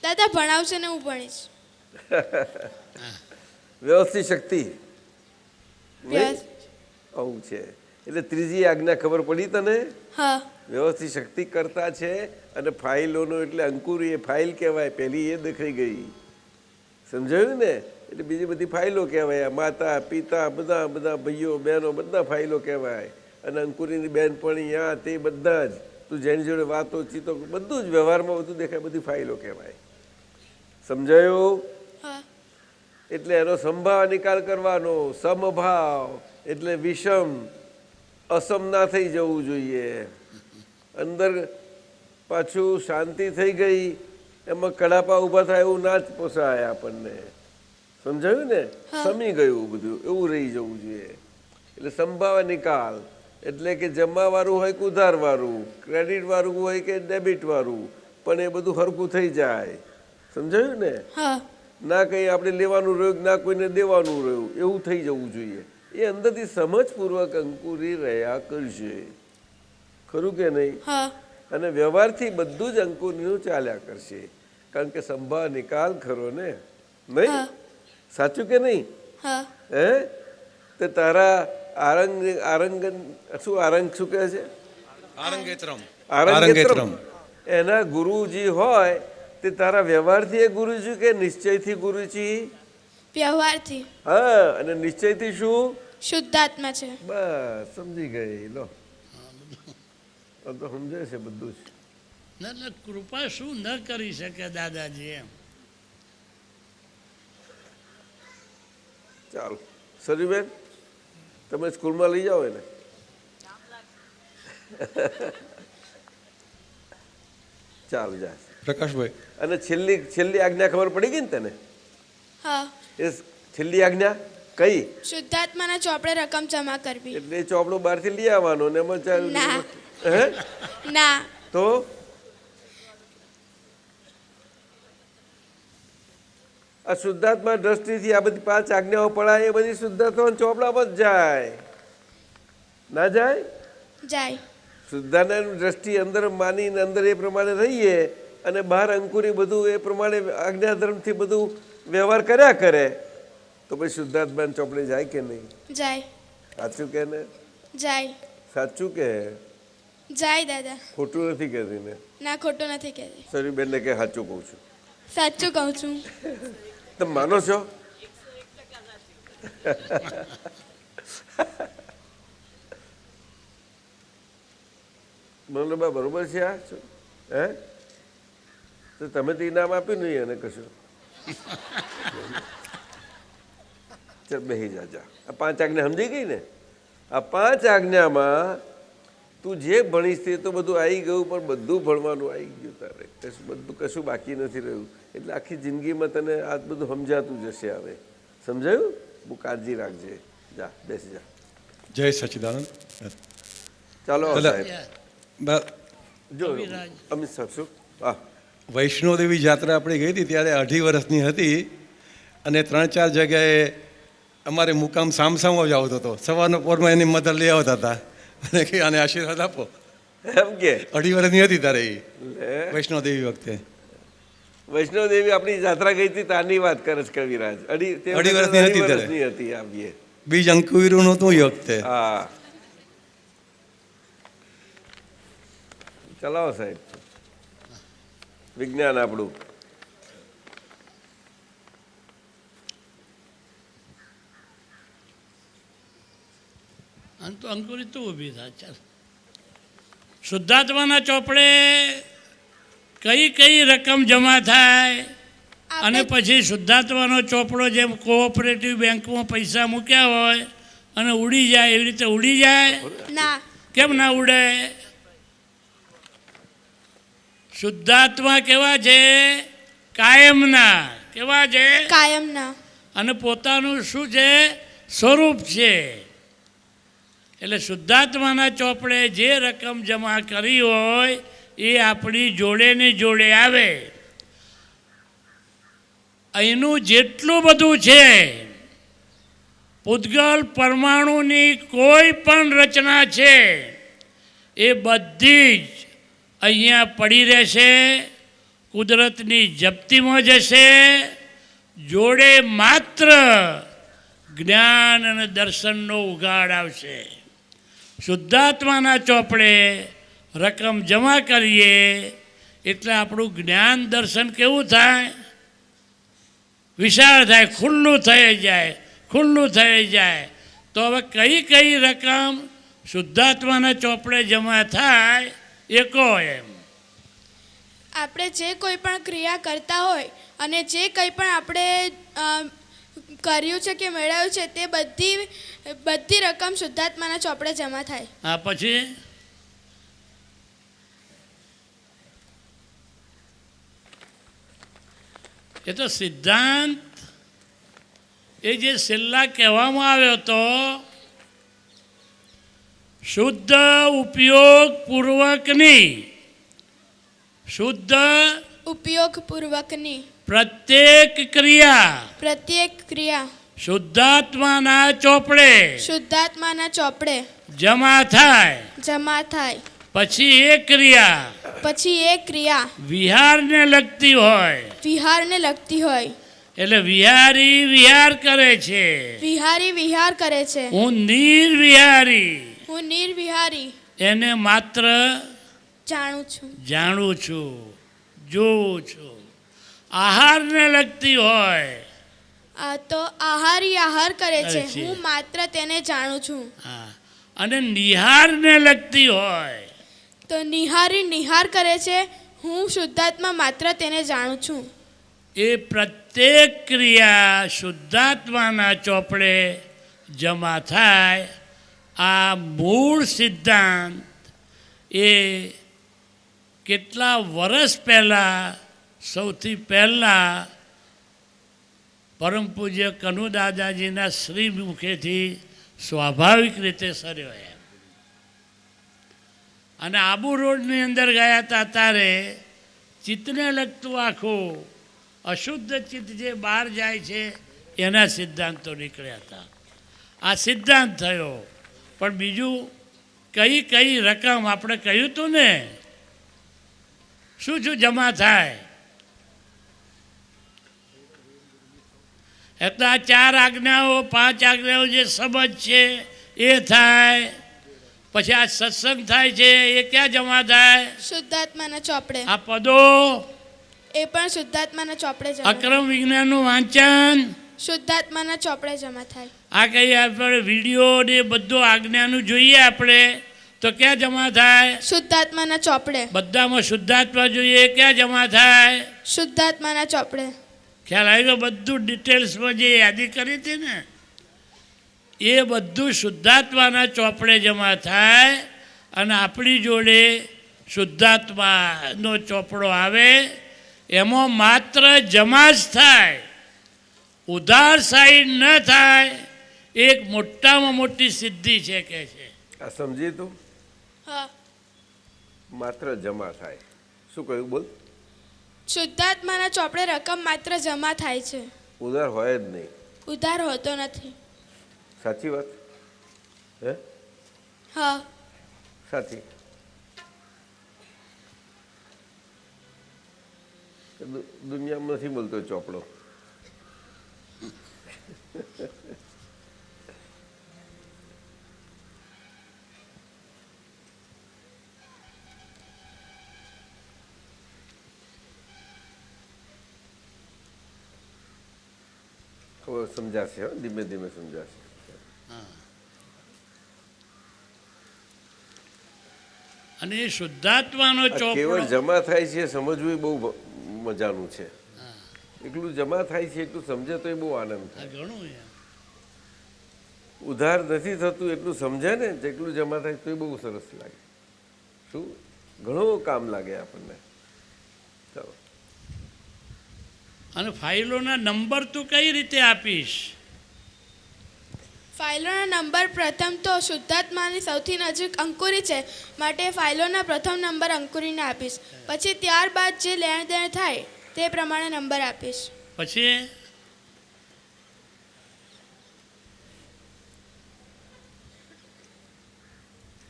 દાદા ભણાવશે ને હું ભણીશ. વ્યવસ્થિત શક્તિ વ્યસ. આવું છે. એટલે ત્રીજી આજ્ઞા ખબર પડી તને? હા વ્યવસ્થિત શક્તિ કરતા છે. અને ફાઇલોનો એટલે અંકુરી એ ફાઇલ કહેવાય. પહેલી એ દેખાઈ ગઈ. સમજાયું ને? એટલે બીજી બધી ફાઇલો કહેવાય. માતા પિતા બધા બધા ભાઈઓ બહેનો બધા ફાઇલો કહેવાય. અને અંકુરીની બહેનપણી આ તે બધા જ તું જેની જોડે વાતો ચીતો બધું જ વ્યવહારમાં બધું દેખાય, બધી ફાઇલો કહેવાય. સમજાયું? હા એટલે એનો સંભાવ નિકાલ કરવાનો. સમભાવ એટલે વિષમ અસમ ના થઈ જવું જોઈએ. અંદર પાછું શાંતિ થઈ ગઈ, એમાં કડાપા ઊભા થાય એવું ના જ પોસાય આપણને. સમજાયું ને? સમી ગયું બધું એવું રહી જવું જોઈએ. એટલે સંભાવ નિકાલ એટલે કે જમાવાળું હોય કે ઉધારવાળું, ક્રેડિટવાળું હોય કે ડેબિટવાળું, પણ એ બધું હરખું થઈ જાય. સમજાયું ને? હા ના કંઈ આપણે લેવાનું રહ્યું ના કોઈને દેવાનું રહ્યું એવું થઈ જવું જોઈએ. એ અંદરથી સમજપૂર્વક અંકુરી રહ્યા કરશે. ખરું કે નહીં? હા અને વ્યવહારથી બધું જ અંકુરીનું ચાલ્યા કરશે. કારણ કે સંભાવ નિકાલ ખરો ને? નહીં? હા સાચું કે નહીં? હા હે? તે તારા આરંગન શું આરંગ શું કહે છે? આરંગેત્રમ. એના ગુરુજી હોય તે તારા વ્યવહારથી એ ગુરુજી કે નિશ્ચયથી ગુરુજી? વ્યવહારથી. હા, અને નિશ્ચયથી શું? શુદ્ધાત્મા છે. બસ સમજી ગઈ. લો તો સમજાય છે બધું જ. એટલે કૃપા શું ન કરી શકે દાદાજી એમ. ચાલો સરયુબેન તમે સ્કૂલમાં લઈ જાઓ એને. ચાલ જાય. પ્રકાશભાઈ, અને છેલ્લી આજ્ઞા ખબર પડી ગઈ ને તને? હા એ છેલ્લી આજ્ઞા કઈ? શુદ્ધાત્માના ચોપડે રકમ જમા કરવી. એટલે એ ચોપડો બહારથી લઈ આવવાનો ને એમાં ના. હે ના તો આ શુદ્ધાત્મા દ્રષ્ટિથી આ બધી 5 આજ્ઞાઓ પડાય એ બધી શુદ્ધાત્મા ચોપડામાં જ જાય. ના જાય? જાય. શુદ્ધાત્માની દ્રષ્ટિ અંદર માનીને અંદર એ પ્રમાણે રહીએ અને બહાર અંકુરી બધું એ પ્રમાણે આજ્ઞાધર્મથી બધું વ્યવહાર કર્યા કરે તો પછી શુદ્ધાત્માને ચોપડે જાય કે નહીં? જાય. સાચું કે ને? જાય. સાચું કે? જાય દાદા. ખોટું નથી કહેતી ને? ના ખોટું નથી કહેતી. સરીબેનને કે સાચું કહું છું. સાચું કહું છું. તમે માનો છો? મનોબા બરોબર છે આ? હે તો તમે તો ઇનામ આપ્યું નહીં એને કશું. ચાલ બેસી જા. આ 5 આજ્ઞા સમજી ગઈ ને? આ 5 આજ્ઞામાં તું જે ભણીશ તે તો બધું આવી ગયું, પણ બધું ભણવાનું આવી ગયું તારે. કશું બાકી નથી રહ્યું. એટલે આખી જિંદગીમાં તને આ બધું સમજાતું જશે. હવે સમજાયું? બહુ કાળજી રાખજે. જા બેસી જા. જય સચિદાનંદ. ચાલો સાહેબ. જો કવિરાજ. અમિત સાહેબ શું? હા, વૈષ્ણોદેવી યાત્રા આપણી ગઈ હતી ત્યારે 2.5 વર્ષની હતી અને 3-4 જગ્યાએ અમારે મુકામ સામસામો જ આવતો હતો. સવારનો પોરમાં એની મધર લઈ આવતા હતા અને કે આને આશીર્વાદ આપો. એમ કે 2.5 વર્ષની હતી ત્યારે એ લે. વૈષ્ણોદેવી વખતે. વૈષ્ણોદેવી આપણી યાત્રા ગઈ હતી તારની વાત કરે છે કવિરાજ. અઢી વર્ષની હતી ત્યારે. વર્ષની હતી આવીએ. બીજ અંકુવીરું નહોતું એ વખતે. હા, ચલાવો સાહેબ. વિજ્ઞાન આપણું. આમ તો અંકુરિત તો ઊભી થાય. ચાલ. શુદ્ધાત્માના ચોપડે કઈ કઈ રકમ જમા થાય અને પછી શુદ્ધાત્માનો ચોપડો જેમ કોઓપરેટિવ બેંકમાં પૈસા મૂક્યા હોય અને ઉડી જાય એવી રીતે ઉડી જાય? ના. કેમ ના ઉડે? શુદ્ધાત્મા કેવા છે? કાયમના. કેવા છે? કાયમના. અને પોતાનું શું છે? સ્વરૂપ છે. એટલે શુદ્ધાત્માના ચોપડે જે રકમ જમા કરી હોય એ આપણી જોડે ને જોડે આવે. અહીંનું જેટલું બધું છે પૂતગલ પરમાણુની કોઈ પણ રચના છે એ બધી જ અહીંયા પડી રહેશે, કુદરતની જપ્તીમાં જશે. જોડે માત્ર જ્ઞાન અને દર્શનનો ઉઘાડ આવશે. શુદ્ધાત્માના ચોપડે રકમ જમા કરીએ એટલે આપણું જ્ઞાન દર્શન કેવું થાય? વિશાળ થાય, ખુલ્લું થઈ જાય, ખુલ્લું થઈ જાય. તો હવે કઈ કઈ રકમ શુદ્ધાત્માના ચોપડે જમા થાય એ કહો એમ. આપણે જે કોઈ પણ ક્રિયા કરતા હોય અને જે કંઈ પણ આપણે કર્યું છે કે મેળવ્યું છે તે બધી રકમ શુદ્ધાત્માના ચોપડે જમા થાય. આ પછી એ તો સિદ્ધાંત એ જે છેલ્લા કહેવામાં આવ્યો હતો શુદ્ધ ઉપયોગપૂર્વકની, શુદ્ધ ઉપયોગપૂર્વકની પ્રત્યેક ક્રિયા શુદ્ધાત્માના ચોપડે શુદ્ધાત્માના ચોપડે જમા થાય. પછી એ ક્રિયા વિહારને લગતી હોય. એટલે વિહારી વિહાર કરે છે. હું નિર્વિહારી એને માત્ર જાણું છું, જોઉં છું. આહારને લગતી હોય તો આહાર કરે છે, કરે છે. હું માત્ર તેને જાણું છું. હા, અને નિહારને લગતી હોય તો નિહાર કરે છે, હું શુદ્ધાત્મા માત્ર તેને જાણું છું. એ પ્રત્યેક ક્રિયા શુદ્ધાત્માના ચોપડે જમા થાય. આ મૂળ સિદ્ધાંત એ કેટલા વર્ષ પહેલાં સૌથી પહેલાં પરમ પૂજ્ય કનુ દાદાજીના શ્રી મુખેથી સ્વાભાવિક રીતે સર્યો એમ. અને આબુ રોડની અંદર ગયા હતા ત્યારે ચિત્તને લગતું આખું અશુદ્ધ ચિત્ત જે બહાર જાય છે એના સિદ્ધાંતો નીકળ્યા હતા. આ સિદ્ધાંત થયો. પણ બીજું કઈ કઈ રકમ આપણે કહ્યું હતું ને શું શું જમા થાય? એટલે આ 4 આજ્ઞાઓ 5 આજ્ઞાઓ જે સમજ છે એ થાય. પછી આ સત્સંગ થાય છે એ ક્યાં જમા થાય? શુદ્ધાત્માના ચોપડે. આ પદો, એ પણ શુદ્ધાત્માના ચોપડે જમા થાય. અક્રમ વિજ્ઞાનનું વાંચન, શુદ્ધાત્માના ચોપડે જમા થાય. આ કઈ આપણે વિડીયો ને બધું આજ્ઞાનું જોઈએ આપણે તો ક્યાં જમા થાય? શુદ્ધાત્માના ચોપડે. બધામાં શુદ્ધાત્મા જોઈએ ક્યાં જમા થાય? શુદ્ધાત્માના ચોપડે. ખ્યાલ આવી ગયો? બધું ડિટેલ્સમાં જે યાદી કરી હતી ને એ બધું શુદ્ધાત્માના ચોપડે જમા થાય અને આપણી જોડે શુદ્ધાત્માનો ચોપડો આવે એમાં માત્ર જમા જ થાય, ઉધાર સાઈડ ન થાય. એક મોટામાં મોટી સિદ્ધિ છે કે છે. આ સમજી તું? હા. માત્ર જમા થાય. શું કહ્યું બોલ? શુદ્ધાત્માના ચોપડે રકમ માત્ર જમા થાય છે, ઉધાર હોય જ નહીં. ઉધાર હોતો નથી. સાચી વાત? હે? હા. સાચી. દુનિયામાં નથી બોલતો ચોપડો. હવે સમજાશે, હો, ધીમે ધીમે સમજાશે. અને એ શુદ્ધાત્માનો આ કેવળ ચોપડો જમા થાય છે એ સમજવું એ બહુ મજાનું છે. એટલું જમા થાય છે એટલું સમજે તો એ બહુ આનંદ આ થાય. ઘણું છે. ઉધાર નથી થતું એટલું સમજે ને જેટલું જમા થાય તો એ બહુ સરસ લાગે. શું ઘણું કામ લાગે આપણને. ચાલો. અને ફાઇલોના નંબર તું કઈ રીતે આપીશ? ફાઇલોના નંબર પ્રથમ તો શુદ્ધાત્માની સૌથી નજીક અંકુરી છે, માટે ફાઇલોના પ્રથમ નંબર અંકુરીને આપીશ. પછી ત્યારબાદ જે લેણ દેણ થાય તે પ્રમાણે નંબર આપીશ. પછી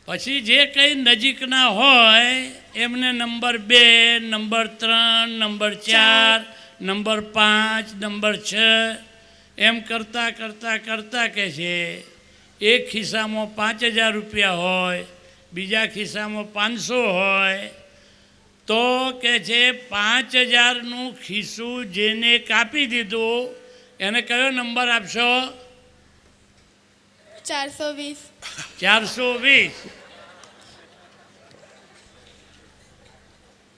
પછી જે કંઈ નજીકના હોય એમને number 2, number 3, number 4, number 5, number 6 એમ કરતાં કરતાં કરતાં કે છે એક ખિસ્સામાં 5,000 રૂપિયા હોય, બીજા ખિસ્સામાં 500 હોય તો કે છે 5,000નું ખિસ્સું જેને કાપી દીધું એને કયો નંબર આપશો? 420. 420.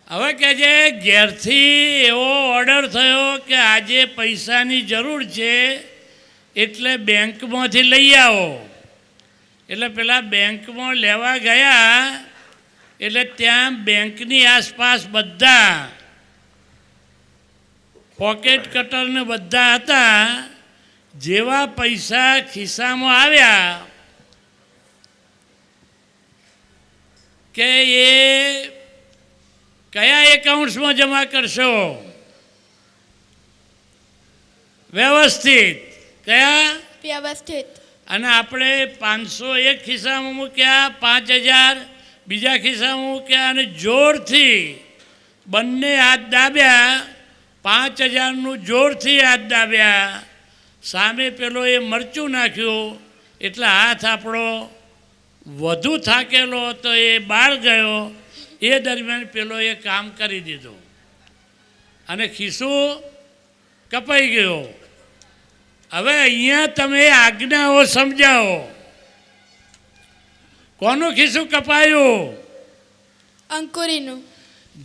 હવે કે છે ઘેરથી એવો ઓર્ડર થયો કે આજે પૈસાની જરૂર છે એટલે બેંકમાંથી લઈ આવો. એટલે પેલા બેંકમાં લેવા ગયા એટલે ત્યાં બેંકની આસપાસ બધા પોકેટ કટર ને બધા હતા. જેવા પૈસા ખિસ્સામાં આવ્યા કે એ કયા એકાઉન્ટ્સમાં જમા કરશો? વ્યવસ્થિત. કયા? વ્યવસ્થિત. અને આપણે 500 એક ખિસ્સામાં મૂક્યા, 5,000 બીજા ખિસ્સામાં મૂક્યા અને જોરથી બંને હાથ દાબ્યા. 5,000નું જોરથી હાથ દાબ્યા. સામે પેલો એ મરચું નાખ્યું એટલે હાથ આપણો વધુ થાકેલો હતો એ બહાર ગયો. એ દરમિયાન પેલો એ કામ કરી દીધું અને ખિસ્સું કપાઈ ગયો. હવે અહીંયા તમે આજ્ઞાઓ સમજાવો. કોનું ખિસ્સું કપાયું? અંકુરીનું.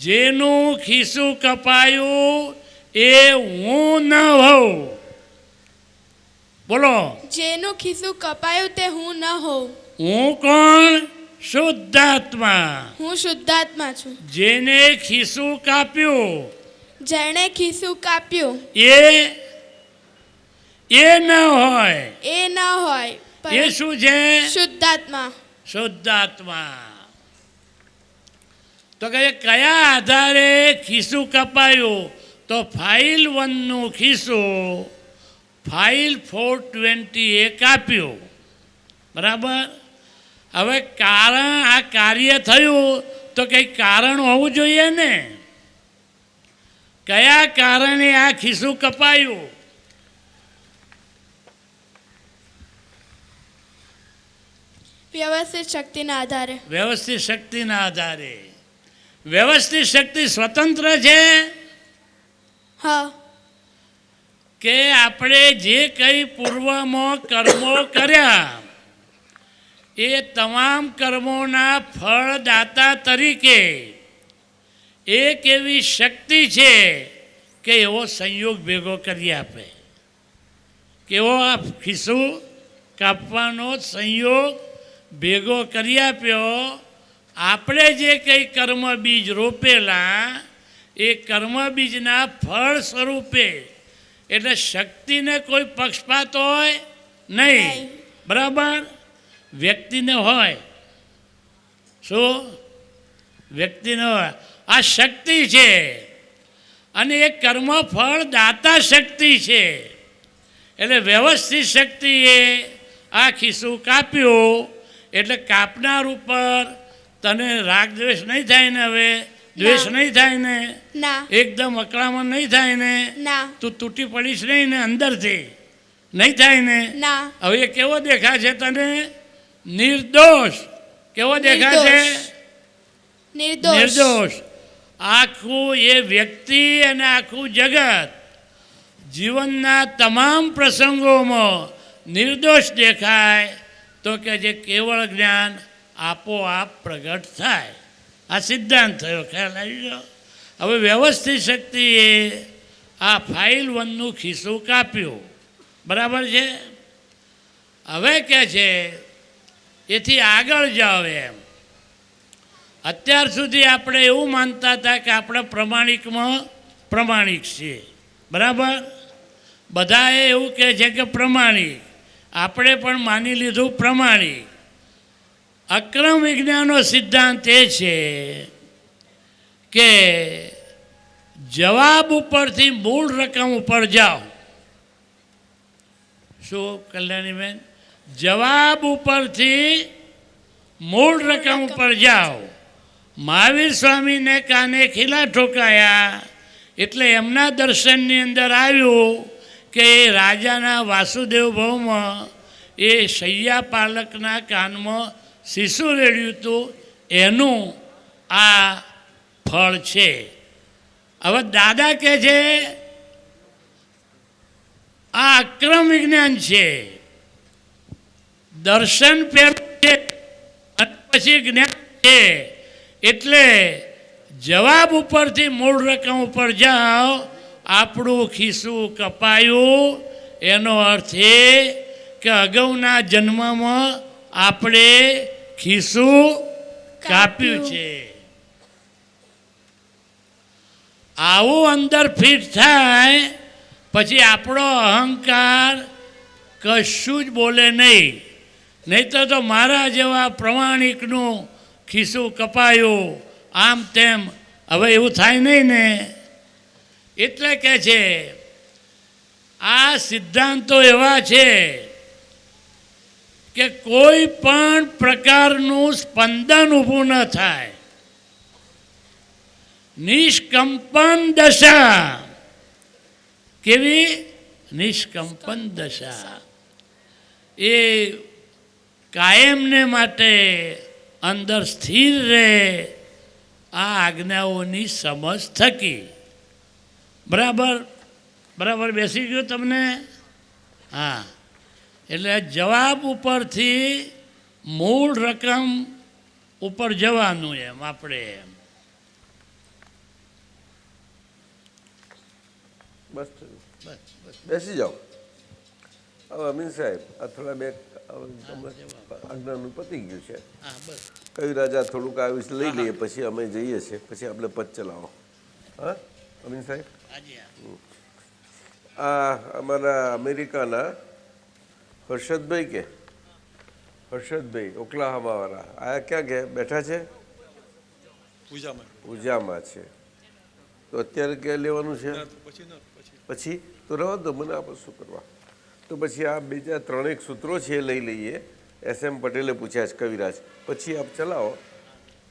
જેનું ખિસ્સું કપાયું એ હું ન હોઉં. બોલો. જેનું ખિસ્સું કપાયું તે હું ન હોઉં. હું કોણ? શુદ્ધાત્મા. હું શુદ્ધાત્મા છું. જેને ખિસ્સું કાપ્યું જેણે ખિસ્સું કાપ્યું એ ન હોય. એ ન હોય. એ પરંતુ શું છે? શુદ્ધાત્મા. શુદ્ધાત્મા. તો કહે કયા આધારે ખિસ્સું કપાયું? તો ફાઇલ 1નું ખિસ્સું ફાઇલ 420 એ કાપ્યું. બરાબર. હવે કારણ આ કાર્ય થયું તો કંઈક કારણ હોવું જોઈએ ને. કયા કારણે આ ખિસ્સું કપાયું? વ્યવસ્થિત શક્તિના આધારે. વ્યવસ્થિત શક્તિના આધારે. વ્યવસ્થિત શક્તિ સ્વતંત્ર છે હા. કે આપણે જે કંઈ પૂર્વમાં કર્મો કર્યા એ તમામ કર્મોના ફળદાતા તરીકે એક એવી શક્તિ છે કે એવો સંયોગ ભેગો કરી આપે. કેવો આ ખિસ્સું કાપવાનો સંયોગ ભેગો કરી આપ્યો. આપણે જે કંઈ કર્મ બીજ રોપેલા એ કર્મ બીજના ફળ સ્વરૂપે, એટલે શક્તિને કોઈ પક્ષપાત હોય નહીં. નહીં. બરાબર? વ્યક્તિને હોય. શું? વ્યક્તિને હોય. આ શક્તિ છે અને એ કર્મ ફળ દાતા શક્તિ છે. એટલે વ્યવસ્થિત શક્તિએ આ ખિસ્સું કાપ્યું એટલે કાપનાર ઉપર તને રાગ દ્વેષ નહીં થાય ને? હવે દ્વેષ નહીં થાય ને? ના. એકદમ અકળામણ નહીં થાય ને? ના. તું તૂટી પડીશ નહીં ને અંદરથી? નહીં થાય ને? ના. હવે એ કેવો દેખાય છે તને? નિર્દોષ. કેવો દેખાય છે? નિર્દોષ. નિર્દોષ. આખું એ વ્યક્તિ અને આખું જગત જીવનના તમામ પ્રસંગોમાં નિર્દોષ દેખાય તો કે જે કેવળ જ્ઞાન આપોઆપ પ્રગટ થાય. આ સિદ્ધાંત થયો. ખ્યાલ આવી ગયો? હવે વ્યવસ્થિત શક્તિએ આ ફાઇલ 1નું ખિસ્સું કાપ્યું. બરાબર છે? હવે કે છે એથી આગળ જાઓ એમ. અત્યાર સુધી આપણે એવું માનતા હતા કે આપણે પ્રમાણિકમાં પ્રમાણિક છીએ. બરાબર? બધાએ એવું કહે છે કે પ્રમાણિક. આપણે પણ માની લીધું પ્રમાણિક. અક્રમ વિજ્ઞાનનો સિદ્ધાંત એ છે કે જવાબ ઉપરથી મૂળ રકમ ઉપર જાઓ. શું કલ્યાણીબેન? જવાબ ઉપરથી મૂળ રકમ ઉપર જાઓ. મહાવીર સ્વામીને કાને ખીલા ઠોકાયા એટલે એમના દર્શનની અંદર આવ્યું કે એ રાજાના વાસુદેવ ભવમાં એ શૈયા પાલકના કાનમાં શિશુ રેડ્યું હતું, એનું આ ફળ છે. હવે દાદા કહે છે આ અક્રમ વિજ્ઞાન છે. દર્શન પહેલું છે અને પછી જ્ઞાન છે. એટલે જવાબ ઉપરથી મૂળ રકમ ઉપર જાઓ. આપણું ખિસ્સું કપાયું એનો અર્થ એ કે અગાઉના જન્મમાં આપણે ખિસ્સું કાપ્યું છે. આવું અંદર ફિટ થાય પછી આપણો અહંકાર કશું જ બોલે નહીં. નહીં તો મારા જેવા પ્રમાણિકનું ખિસ્સું કપાયું આમ તેમ. હવે એવું થાય નહીં ને? એટલે કે છે આ સિદ્ધાંતો એવા છે કે કોઈ પણ પ્રકારનું સ્પંદન ઊભું ન થાય. નિષ્કંપન દશા. કેવી? નિષ્કંપન દશા. એ કાયમને માટે અંદર સ્થિર રહે આ આજ્ઞાઓની સમજ થકી. બરાબર? બરાબર બેસી ગયું તમને? હા. એટલે જવાબ ઉપરથી મૂળ રકમ ઉપર જવાનું એમ આપણે. એમ બસ બેસી જાઓ. હવે અમીન સાહેબ આ થોડા બે આજ્ઞાનું પતી ગયું છે. હા બસ. કયું રાજા થોડુંક આવીશ લઈ લઈએ પછી અમે જઈએ છીએ. પછી આપણે પદ ચલાવો. હા અમીન સાહેબ? હાજી હા. આ અમારા અમેરિકાના હર્ષદભાઈ કે હર્ષદભાઈ ઓકલાહામાવાળા આ ક્યાં ગયા બેઠા છે? પૂજામાં છે. તો અત્યારે ક્યાં લેવાનું છે? પછી તો રહો દો, મને આપણે શું કરવા. તો પછી આ બીજા 3 સૂત્રો છે એ લઈ લઈએ. SM પટેલે પૂછ્યા છે કવિરાજ. પછી આપ ચલાવો,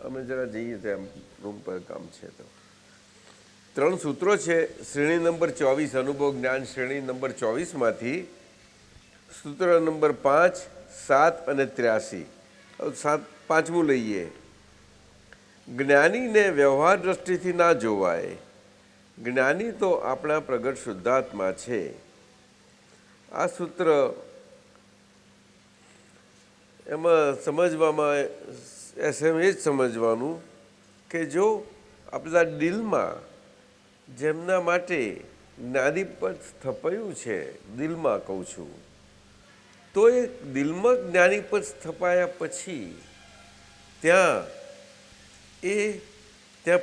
અમે જરા જઈએ ત્યાં રૂમ પર કામ છે. તો 3 સૂત્રો છે. શ્રેણી નંબર 24 અનુભવ જ્ઞાન શ્રેણી નંબર 24માંથી સૂત્ર નંબર 5, 7 અને 83. પાંચમું લઈએ. જ્ઞાનીને વ્યવહાર દ્રષ્ટિથી ના જોવાય. જ્ઞાની તો આપણા પ્રગટ શુદ્ધાત્મા છે. આ સૂત્ર એમાં સમજવામાં એમ એ જ સમજવાનું કે જો આપણા દિલમાં જેમના માટે જ્ઞાનીપદ સ્થપાયું છે, દિલમાં કહું છું, તો એ દિલમાં જ્ઞાનીપદ સ્થપાયા પછી ત્યાં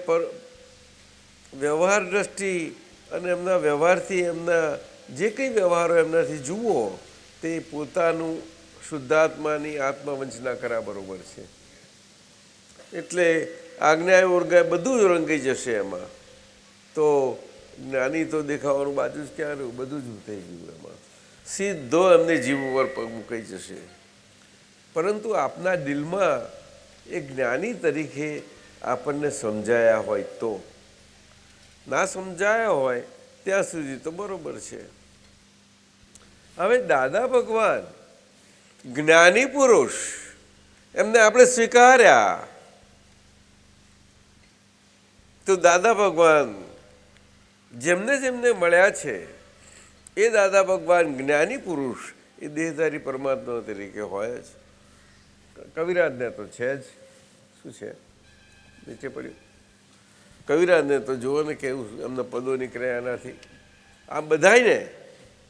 પર વ્યવહાર દ્રષ્ટિ અને એમના વ્યવહારથી એમના જે કંઈ વ્યવહારો એમનાથી જુઓ તે પોતાનું શુદ્ધાત્માની આત્મવંચના કર્યા બરોબર છે. એટલે આજ્ઞાએ ઓરગાય બધું જ રંગાઈ જશે એમાં. તો જ્ઞાની તો દેખાવાનું બાજુ જ ક્યાં રહ્યું, બધું જ થઈ ગયું એમાં. સીધો એમને જીવ ઉપર પગ મુકાઈ જશે. પરંતુ આપના દિલમાં એ જ્ઞાની તરીકે આપણને સમજાયા હોય તો, ના સમજાયા હોય ત્યાં સુધી તો બરોબર છે. હવે દાદા ભગવાન જ્ઞાની પુરુષ, એમને આપણે સ્વીકાર્યા, તો દાદા ભગવાન જેમને જેમને મળ્યા છે એ દાદા ભગવાન જ્ઞાની પુરુષ એ દેહધારી પરમાત્મા તરીકે હોય જ. કવિરાજને તો છે જ. શું છે નીચે પડ્યું? કવિરાજને તો જુઓ ને કેવું એમના પદો નીકળ્યા એનાથી. આ બધાને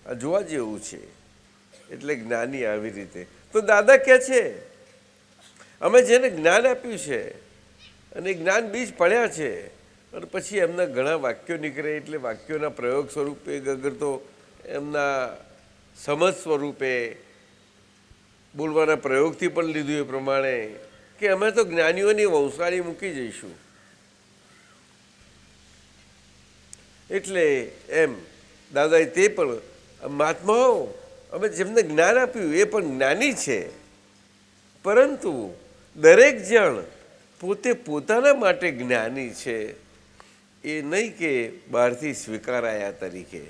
આ જોવા જેવું છે. એટલે જ્ઞાની આવી રીતે. તો દાદા કહે છે અમે જેને જ્ઞાન આપ્યું છે અને જ્ઞાન બીજ પડ્યા છે, અને પછી એમના ઘણા વાક્યો નીકળે, એટલે વાક્યોના પ્રયોગ સ્વરૂપે અગર તો એમના સમજ સ્વરૂપે બોલવાના પ્રયોગથી પણ લીધું એ પ્રમાણે કે અમે તો જ્ઞાનીઓની વંશાળી મૂકી જઈશું. એટલે એમ દાદાએ તે પણ મહાત્માઓ અમે જેમને જ્ઞાન આપ્યું એ પણ જ્ઞાની છે, પરંતુ દરેક જણ પોતે પોતાના માટે જ્ઞાની છે, એ નહીં કે બહારથી સ્વીકારાયા તરીકે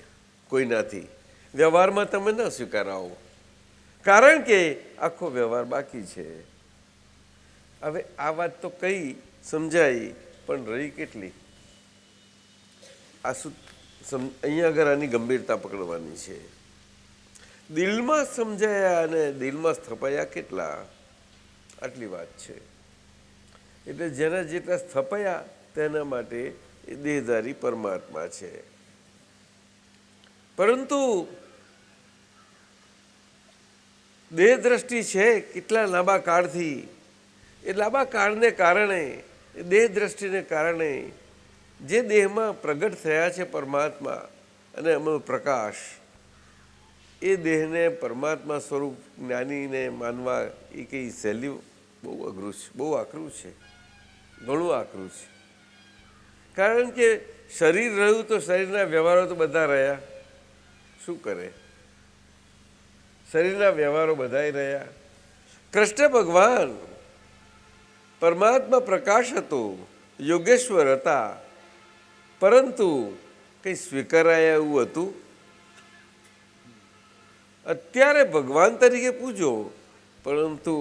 કોઈનાથી. વ્યવહારમાં તમે ન સ્વીકારાવો, કારણ કે આખો વ્યવહાર બાકી છે. હવે આ વાત તો કઈ સમજાઈ, પણ રહી કેટલી? આ અહીંયા આગળ આની ગંભીરતા પકડવાની છે. દિલમાં સમજાયા અને દિલમાં સ્થપાયા કેટલા, આટલી વાત છે. એટલે જેના જેટલા સ્થપાયા તેના માટે એ દેહધારી પરમાત્મા છે. પરંતુ દેહ દ્રષ્ટિ છે કેટલા લાંબા કાળથી, એ લાંબા કાળને કારણે, એ દેહ દ્રષ્ટિને કારણે જે દેહમાં પ્રગટ થયા છે પરમાત્મા અને એમનો પ્રકાશ, એ દેહને પરમાત્મા સ્વરૂપ જ્ઞાનીને માનવા એ કંઈ સહેલી, બહુ અઘરું છે, બહુ આકરું છે, ઘણું આકરું છે. કારણ કે શરીર રહ્યું તો શરીરના વ્યવહારો તો બધા રહ્યા. શું કરે? શરીરના વ્યવહારો બધાય રહ્યા. કૃષ્ણ ભગવાન પરમાત્મા પ્રકાશ હતો, યોગેશ્વર હતા, પરંતુ કંઈ સ્વીકારાયા એવું હતું? અત્યારે ભગવાન તરીકે પૂજો, પરંતુ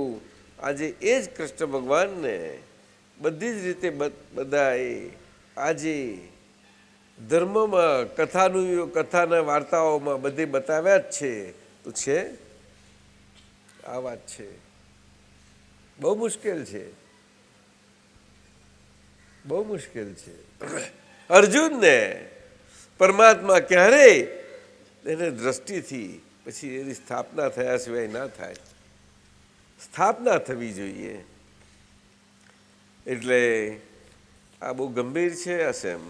આજે એ જ કૃષ્ણ ભગવાનને બધી જ રીતે બધાએ આજે ધર્મમાં કથાના વાર્તાઓમાં બધે બતાવ્યા જ છે. તો છે આ વાત છે, બહુ મુશ્કેલ છે, બહુ મુશ્કેલ છે. અર્જુનને પરમાત્મા ક્યારેય એને દ્રષ્ટિથી પછી એની સ્થાપના થયા સિવાય ના થાય. સ્થાપના થવી જોઈએ. એટલે આ બહુ ગંભીર છે આ સેમ.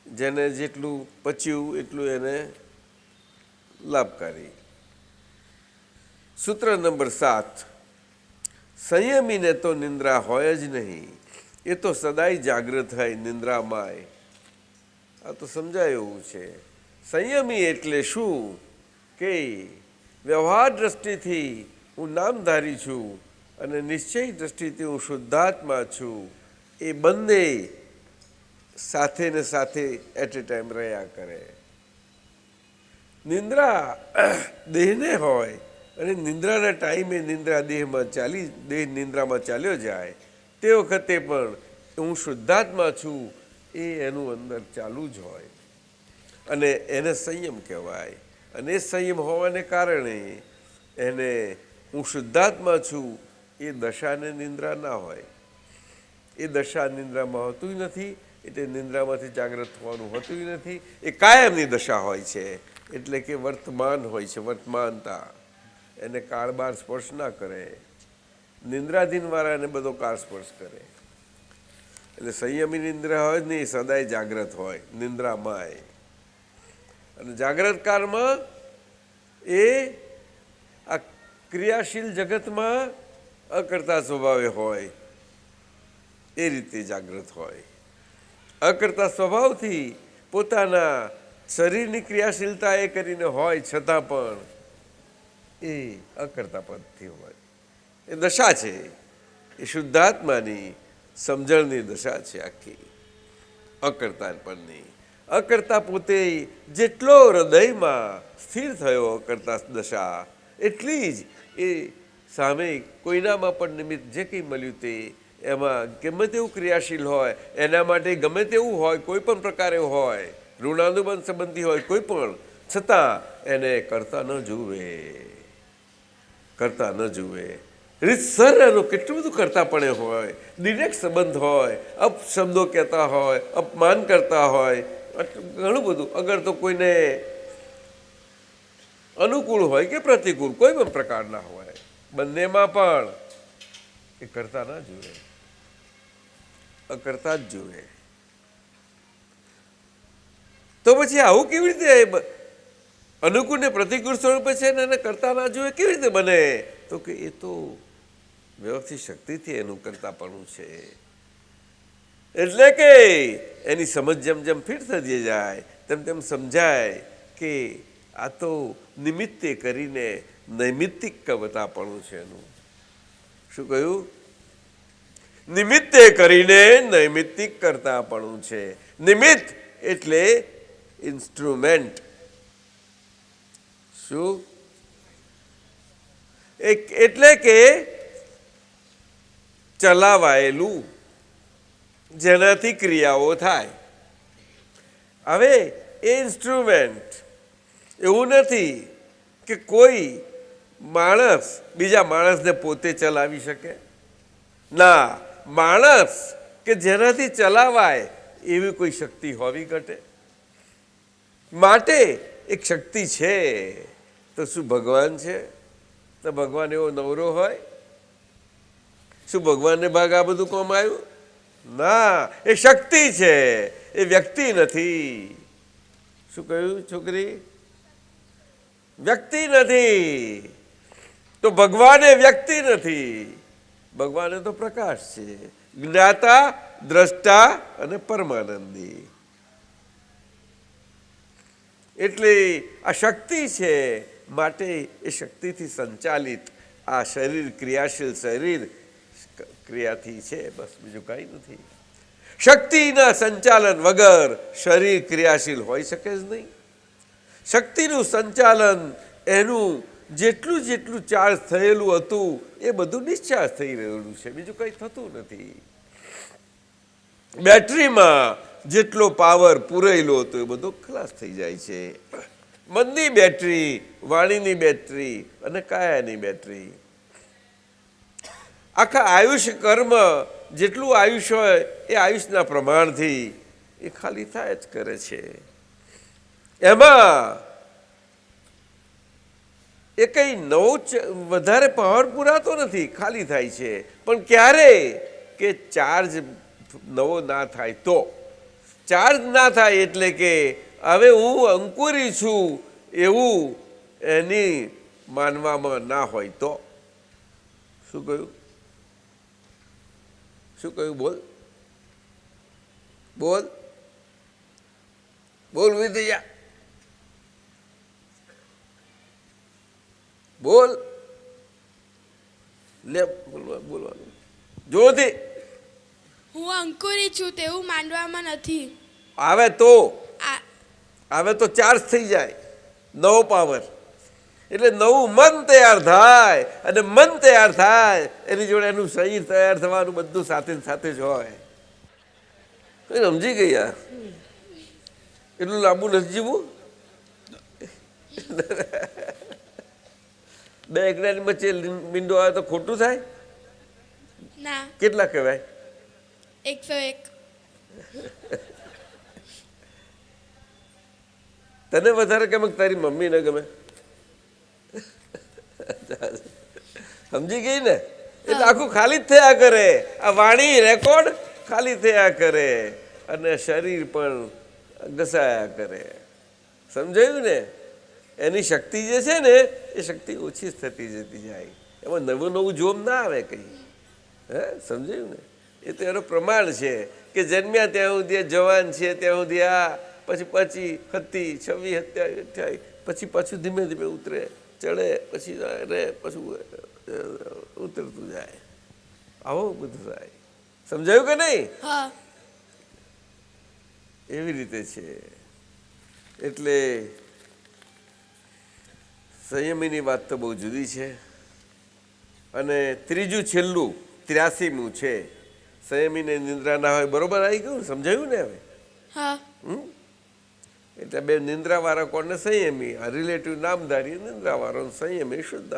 જેને જેટલું પચ્યું એટલું એને લાભકારી. સૂત્ર નંબર 7, સંયમીને તો નિંદ્રા હોય જ નહીં, એ તો સદાય જાગૃત હોય નિંદ્રામાંય. આ તો સમજાય એવું છે. સંયમી એટલે શું કે વ્યવહાર દ્રષ્ટિથી હું નામધારી છું અને નિશ્ચય દ્રષ્ટિથી હું શુદ્ધાત્મા છું, એ બંને સાથે ને સાથે એટ એ ટાઈમ રહ્યા કરે. નિંદ્રા દેહને હોય અને નિંદ્રાના ટાઈમે નિંદ્રા દેહ નિંદ્રામાં ચાલ્યો જાય તે વખતે પણ હું શુદ્ધાત્મા છું એ એનું અંદર ચાલુ જ હોય અને એને સંયમ કહેવાય. અને એ સંયમ હોવાને કારણે એને હું શુદ્ધાત્મા છું એ દશાને નિંદ્રા ના હોય. એ દશા નિંદ્રામાં હોતું નથી, એટલે નિંદ્રામાંથી જાગ્રત થવાનું હોતું નથી. એ કાયમની દશા હોય છે, એટલે કે વર્તમાન હોય છે, વર્તમાનતા. એને કાળબાર સ્પર્શ ના કરે. નિંદ્રાધીનવાળાને બધો કાળ સ્પર્શ કરે. એટલે સંયમી નિંદ્રા હોય ને એ સદાય જાગ્રત હોય નિંદ્રામાંય. અને જાગ્રત કાળમાં એ આ ક્રિયાશીલ જગતમાં અકર્તા સ્વભાવે હોય એ રીતે જાગ્રત હોય. અકર્તા સ્વભાવથી પોતાના શરીરની ક્રિયાશીલતા એ કરીને હોય છતાં પણ એ અકર્તા પદથી હોય. એ દશા છે, એ શુદ્ધાત્માની સમજણની દશા છે આખી, અકર્તા પદની. અકર્તા પોતે જેટલો હૃદયમાં સ્થિર થયો અકર્તા દશા, એટલી જ એ સામે કોઈનામાં પણ નિમિત્ત જે કંઈ મળ્યું તે એમાં ગમે તેવું ક્રિયાશીલ હોય, એના માટે ગમે તેવું હોય, કોઈ પણ પ્રકારે હોય, ઋણાનુબંધ સંબંધી હોય કોઈ પણ, છતાં એને કરતા ન જુએ, કરતા ન જુએ. રીતસર એનું કેટલું બધું કરતાપણે હોય, ડિરેક્ટ સંબંધ હોય, અપશબ્દો કહેતા હોય, અપમાન કરતા હોય, ઘણું બધું. અગર તો કોઈને અનુકૂળ હોય કે પ્રતિકૂળ કોઈ પણ પ્રકારના હોય, બંનેમાં પણ એ કરતા ના જુએ, અકર્તા જ જુએ. તો પછી આવું કેવી રીતે અનુકૂળ ને પ્રતિકૂળ સ્વરૂપે છે ને એને કરતા ના જુએ કેવી રીતે બને? તો કે એ તો વ્યવસ્થિત શક્તિથી એનું કરતાપણું છે. એટલે કે એની સમજ જેમ જેમ ફિટ થતી જાય તેમ તેમ સમજાય કે આ તો નિમિત્તે કરીને નૈમિત્તિક કવતાપણું છે એનું. શું કહ્યું? નિમિત્તે કરીને નૈમિત્તિક કરતાપણું છે. નિમિત્ત એટલે ઇન્સ્ટ્રુમેન્ટ. શું? એટલે કે ચલાવાયેલું, જેનાથી ક્રિયાઓ થાય. હવે એ ઇન્સ્ટ્રુમેન્ટ એવું નથી કે કોઈ માણસ બીજા માણસને પોતે ચલાવી શકે. ના, માણસ કે જેનાથી ચલાવાય એવી કોઈ શક્તિ હોવી ઘટે. માટે એક શક્તિ છે. તો શું ભગવાન છે? તો ભગવાન એવો નવરો હોય? શું ભગવાનને ભાગ આ બધું કોમ આવ્યું? ના, એ શક્તિ છે, એ વ્યક્તિ નથી. શું કહ્યું છોકરી? વ્યક્તિ નથી. તો ભગવાન એ વ્યક્તિ નથી. ભગવાન એ તો પ્રકાશ છે, જ્ઞાતા, દ્રષ્ટા અને પરમાનંદી. એટલે આ શક્તિ છે, માટે એ શક્તિથી સંચાલિત આ શરીર, ક્રિયાશીલ શરીર ક્રિયાથી છે, બસ બીજું કાંઈ નથી. શક્તિના સંચાલન વગર શરીર ક્રિયાશીલ હોઈ શકે જ નહીં. શક્તિનું સંચાલન એનું જેટલું જેટલું ચાર્જ થયેલું હતું એ બધું ડિસ્ચાર્જ થઈ રહેલું છે, બીજું કંઈ થતું નથી. બેટરીમાં જેટલો પાવર પૂરેલો હતો એ બધો ખલાસ થઈ જાય છે. મનની બેટરી, વાણીની બેટરી અને કાયાની બેટરી. આખા આયુષ્ય કર્મ જેટલું આયુષ્ય હોય એ આયુષના પ્રમાણથી એ ખાલી થાય જ કરે છે. એમાં એ કંઈ નવો વધારે પાવર પૂરાતો નથી, ખાલી થાય છે. પણ ક્યારે? કે ચાર્જ નવો ના થાય તો. ચાર્જ ના થાય એટલે કે હવે હું અંકુરી છું એવું એની માનવામાં ના હોય તો. શું કહ્યું? શું કહ્યું? બોલ બોલ બોલ વિદ્યા, બોલ. લે બોલવાનું જોરથી. હું અંકુરી છું તેવું માનવામાં નથી. આવે તો ચાર્જ થઈ જાય નવો પાવર. એટલે નવું મન તૈયાર થાય, અને મન તૈયાર થાય એની જોડે એનું શરીર તૈયાર થવાનું બધું સાથે ને સાથે જ હોય. સમજી ગઈ યાર? એટલું લાંબુ નથી જીવવું. બે એકડાની વચ્ચે મીંડો આવે તો ખોટું થાય? ના, કેટલા કહેવાય? 101. તને વધારે ગમે કે તારી મમ્મીને ગમે? સમજી ગઈ ને? એટલે આખું ખાલી જ થયા કરે. આ વાણી રેકોર્ડ ખાલી થયા કરે અને શરીર પણ ઘસાયા કરે. સમજાયું ને? એની શક્તિ જે છે ને એ શક્તિ ઓછી થતી જતી જાય. એમાં નવું નવું જોમ ના આવે કંઈ. હે, સમજાયું ને? એ તો એનો પ્રમાણ છે કે જન્મ્યા ત્યાં સુધી જવાન છે ત્યાં સુધી આ, પછી 25, 27, 28, પછી પાછું ધીમે ધીમે ઉતરે, ચડે, પછી રે, પછી ઉતરતું જાય. આવું બધું થાય. સમજાયું કે નહીં? હા. એવી રીતે છે. એટલે સંયમીની વાત તો બહુ જુદી છે. અને ત્રીજું છેલ્લું 83મું છે, સંયમીને નિંદ્રા ના હોય. બરોબર આવી ગયું? સમજાયું ને હવે? હા. એટલે બે નિંદ્રાવાળા કોને? સંયમી. આ રિલેટિવ નામધારી નિંદ્રાવાળો, સંયમી શુદ્ધ,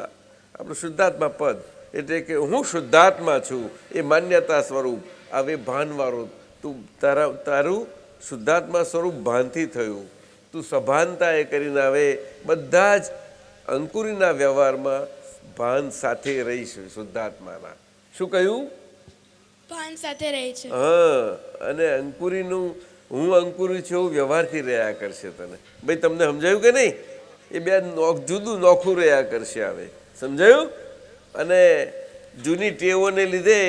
આપણું શુદ્ધાત્મા પદ. એટલે કે હું શુદ્ધાત્મા છું એ માન્યતા સ્વરૂપ આવે ભાનવાળો. તું તારું શુદ્ધાત્મા સ્વરૂપ ભાનથી થયું. તું સભાનતા એ કરીને આવે બધા જ અંકુરીના વ્યવહારમાં ભાન સાથે રહીશ શુદ્ધાત્માના. શું કહ્યું? ભાન સાથે રહે છે. હા. અને અંકુરીનું હું અંકુરી છું એવું વ્યવહારથી રહ્યા કરશે તને. ભાઈ તમને સમજાયું કે નહીં? એ બે જુદું નોખું રહ્યા કરશે. આવે સમજાયું? અને જૂની ટેવોને લીધે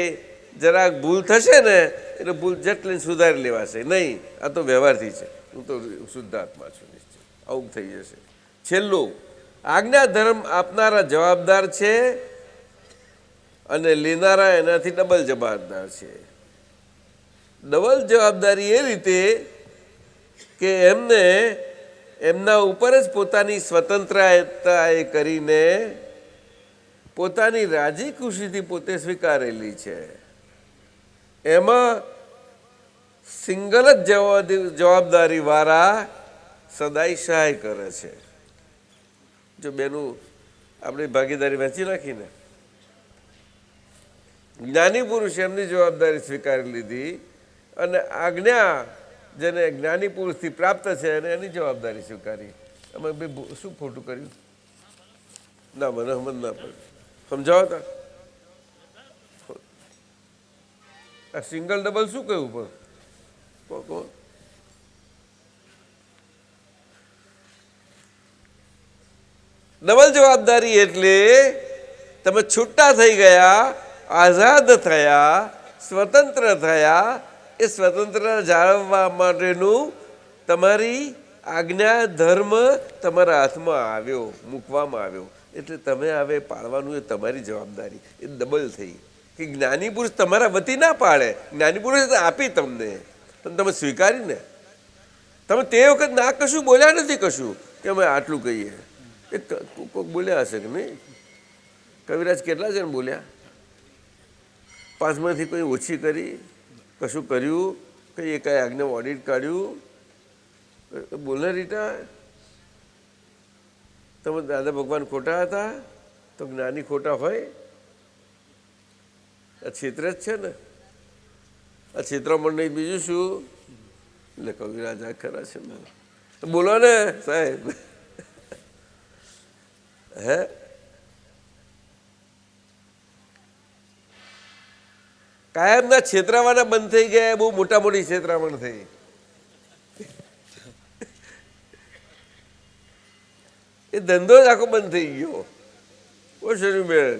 જરાક ભૂલ થશે ને એટલે ભૂલ જટલીને સુધારી લેવાશે નહીં. આ તો વ્યવહારથી છે. હું તો શુદ્ધાત્મા છું નિશ્ચિત. આવું થઈ જશે. છેલ્લું, આજ્ઞા ધર્મ આપનારા જવાબદાર છે અને લેનારા એનાથી ડબલ જવાબદાર છે. ડબલ જવાબદારી એ રીતે કે એમને એમના ઉપર જ પોતાની સ્વતંત્રતા એ કરીને પોતાની રાજી ખુશીથી પોતે સ્વીકારેલી છે. એમાં સિંગલ જ જવાબદારી વાળા સદાય સહાય કરે છે. જો બેનું આપણી ભાગીદારી વહેંચી નાખીને જ્ઞાની પુરુષ એમની જવાબદારી સ્વીકારી લીધી અને આજ્ઞા જેને જ્ઞાની પુરુષથી પ્રાપ્ત છે અને એની જવાબદારી સ્વીકારી. અમે ભાઈ શું ખોટું કર્યું? ના, મને સમજ ના પડે. સમજાવો તા. આ સિંગલ ડબલ શું કહ્યું? પણ ડબલ જવાબદારી એટલે તમે છૂટા થઈ ગયા, આઝાદ થયા, સ્વતંત્ર થયા. એ સ્વતંત્ર જાળવવા માટેનું તમારી આજ્ઞા ધર્મ તમારા હાથમાં આવ્યો, મૂકવામાં આવ્યો. એટલે તમે હવે પાળવાનું એ તમારી જવાબદારી. એ ડબલ થઈ કે જ્ઞાની પુરુષ તમારા વતી ના પાડે. જ્ઞાની પુરુષ આપી તમને, પણ તમે સ્વીકારીને તમે તે વખત ના કશું બોલ્યા નથી. કશું કે અમે આટલું કહીએ. એ કોઈક બોલ્યા હશે કે નહીં? કવિરાજ કેટલા જણ બોલ્યા? 5માંથી કોઈ ઓછી કરી? કશું કર્યું? કંઈ એકાય આજ્ઞા ઓડિટ કાઢ્યું? બોલે રીટા તમે દાદા ભગવાન ખોટા હતા તો જ્ઞાની ખોટા હોય? આ ક્ષેત્ર જ છે ને. આ ક્ષેત્રમાં નહીં બીજું શું? એટલે કવિરાજ આ ખરા છે ને. બોલો ને સાહેબ. હે, કાયમના છેતરાવાના બંધ થઈ ગયા. બહુ મોટા મોટી છેતરામણ થઈ. એ ધંધો જ આખો બંધ થઈ ગયો. ઓ શરીબેન,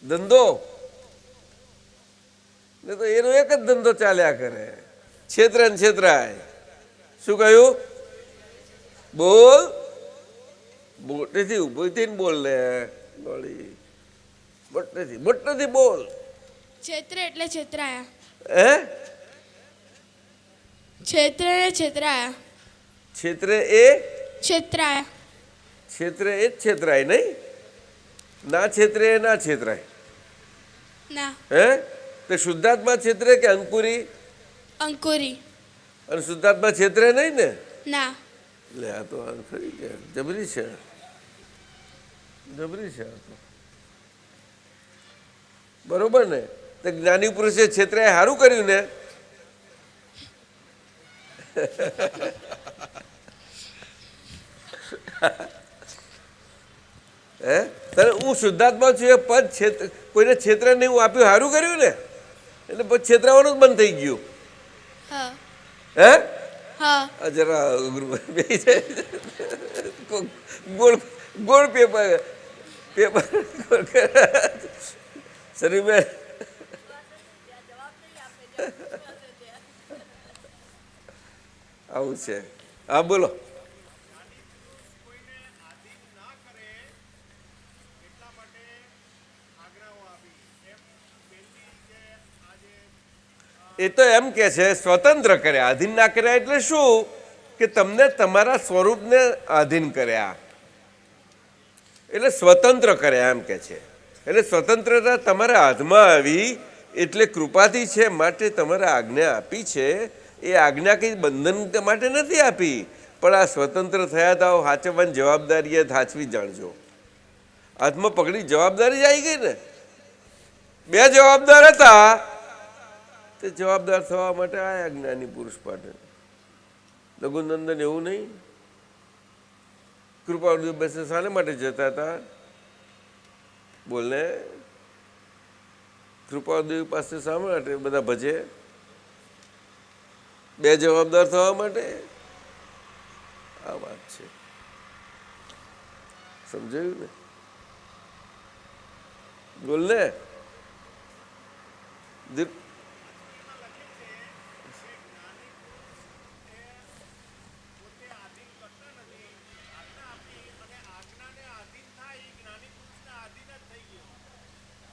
ધંધો ને તો એનો એક જ ધંધો ચાલ્યા કરે. છેતરા ને છેતરાય. શું કહ્યું? બોલ. મોટેથી ઉભો થઈને બોલ લે. મોટેથી બોલ. છેતરે એટલે છેતરાયા. હે, છેતરે ને છેતરાયા. છેતરે એ છેતરાયા. છેતરે એ જ છેતરાય નહીં? ના છેતરે એ ના છેતરાય. ના. હે? તે શુદ્ધાત્મા છેતરે કે અંકુરી? અંકુરી. અને શુદ્ધાત્મા છેતરે નહીં ને? ના. લે આ તો આ ખરી કે જબરી છે, જબરી છે આ તો. બરોબર ને? તો જ્ઞાની પુરુષે છેતરે સારું કર્યું ને? હે? તને હું શુદ્ધાત્મા છું એ પદ કોઈને છેતરે નહીં હું આપ્યું સારું કર્યું ને? એટલે પછી છેતરાવાનું જ બંધ થઈ ગયું. હા. હે? હા. આ જરા અઘરું બેસી જાય. ગોળ ગોળ પેપર પેપર શરીર આવું છે. હા બોલો. એ તો એમ કે છે સ્વતંત્ર કર્યા, આધીન ના કર્યા એટલે શું કે તમને તમારા સ્વરૂપને આધીન કર્યા એટલે સ્વતંત્ર કર્યા એમ કે છે. એટલે સ્વતંત્રતા તમારા હાથમાં આવી એટલે કૃપાથી છે માટે તમારે આજ્ઞા આપી છે. એ આજ્ઞા કંઈ બંધન માટે નથી આપી, પણ આ સ્વતંત્ર થયા હતા સાચવવાની જવાબદારી એ સાચવી જાણજો. હાથમાં પકડી જવાબદારી જ આવી ગઈ ને. બે જવાબદાર હતા તે જવાબદાર થવા માટે આયા જ્ઞાની પુરુષ માટે. લઘુનંદન એવું નહીં? કૃપાળુ બસે શાને માટે જતા હતા? બોલને. કૃપાળુ પાસે શા માટે બધા ભજે? બે જવાબદાર થવા માટે. આ વાત છે, સમજાયું ને? બોલને.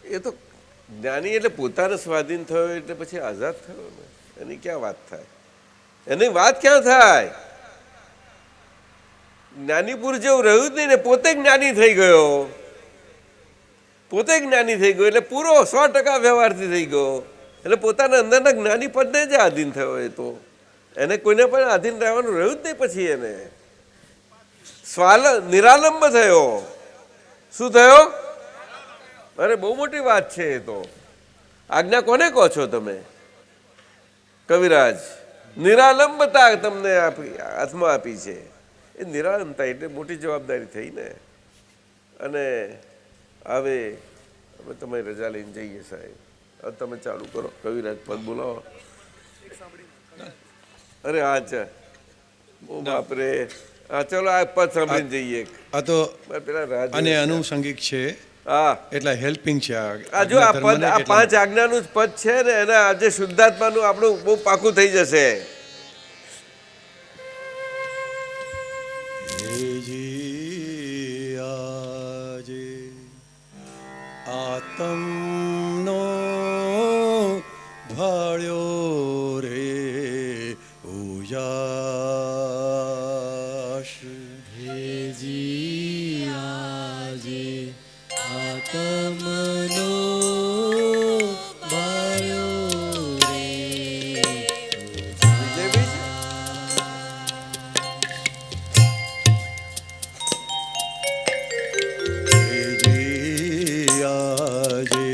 એ તો જ્ઞાની એટલે પોતાને સ્વાધીન થયો એટલે પછી આઝાદ થયો ને. એની ક્યાં વાત થાય? એની વાત ક્યાં થાય? જ્ઞાની પુરુષ જેવું રહ્યું જ નહીં ને. પોતે જ્ઞાની થઈ ગયો, પોતે જ્ઞાની થઈ ગયો એટલે પૂરો 100% વ્યવહારથી થઈ ગયો. એટલે પોતાના અંદરના જ્ઞાની પદને જ આધીન થયો. એ તો એને કોઈને પણ આધીન રહેવાનું રહ્યું જ નહીં. પછી એને નિરાલંબ થયો. શું થયો? અરે બહુ મોટી વાત છે એ તો. આજ્ઞા કોને કહો છો તમે કવિરાજ? નિરાલંબતા તમને આપી, હાથમાં આપી છે. એ નિરાલંબતા એટલે મોટી જવાબદારી થઈ ને. અને હવે અમે તમે રજા લઈને જઈએ સાહેબ. હવે તમે ચાલુ કરો. કવિરાજ પદ બોલાવો. અરે હા છે. ઓ બાપરે. હા ચલો આ પદ સાંભળીને જઈએ. આ તો પેલા રાજ અને અનુષંગિક છે હા એટલે હેલ્પિંગ છે. આ જો આ પદ, આ 5 આજ્ઞાનું જ પદ છે ને, એના આજે શુદ્ધાત્માનું આપણું બહુ પાકું થઈ જશે. આજે આતમનો ભાળ્યો રે ઉજાશ. હેજી આજે આત્મનો ભાળ્યો રે વિજયભાઈ છે? આજે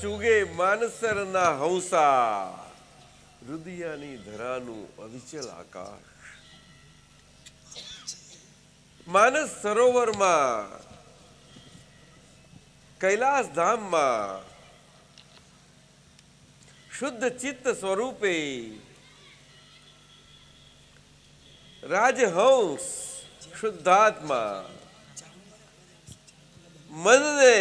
ચૂગે માનસરના હંસા, રુદિયાની ધરાનું અવિચલ આકાશ. માનસ સરોવરમાં, કૈલાસ ધામમાં શુદ્ધ ચિત્ત સ્વરૂપે રાજહંસ શુદ્ધાત્મા મનને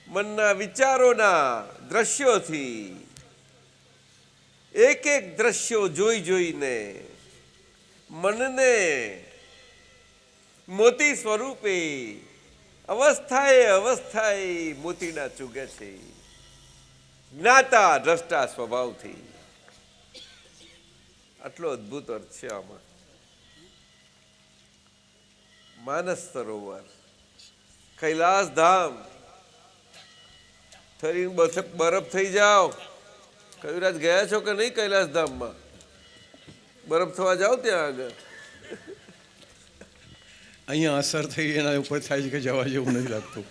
મનના વિચારોના દ્રશ્યોથી એક એક દ્રશ્યો જોઈ જોઈને મનને મોતી સ્વરૂપે અવસ્થાએ અવસ્થાએ મોતીના ચૂગે છે, જ્ઞાતા દ્રષ્ટા સ્વભાવથી. આટલો અદ્ભુત અર્થ છે આમાં. માનસ સરોવર, કૈલાસ ધામ, થરીને બરફ થઈ જાઓ. કવિરાજ ગયા છો કે નહીં કૈલાસ ધામમાં? બરફ થવા જાઓ ત્યાં આગળ. અહીંયા અસર થઈ એના ઉપર થાય છે કે જવા જેવું નથી લાગતું.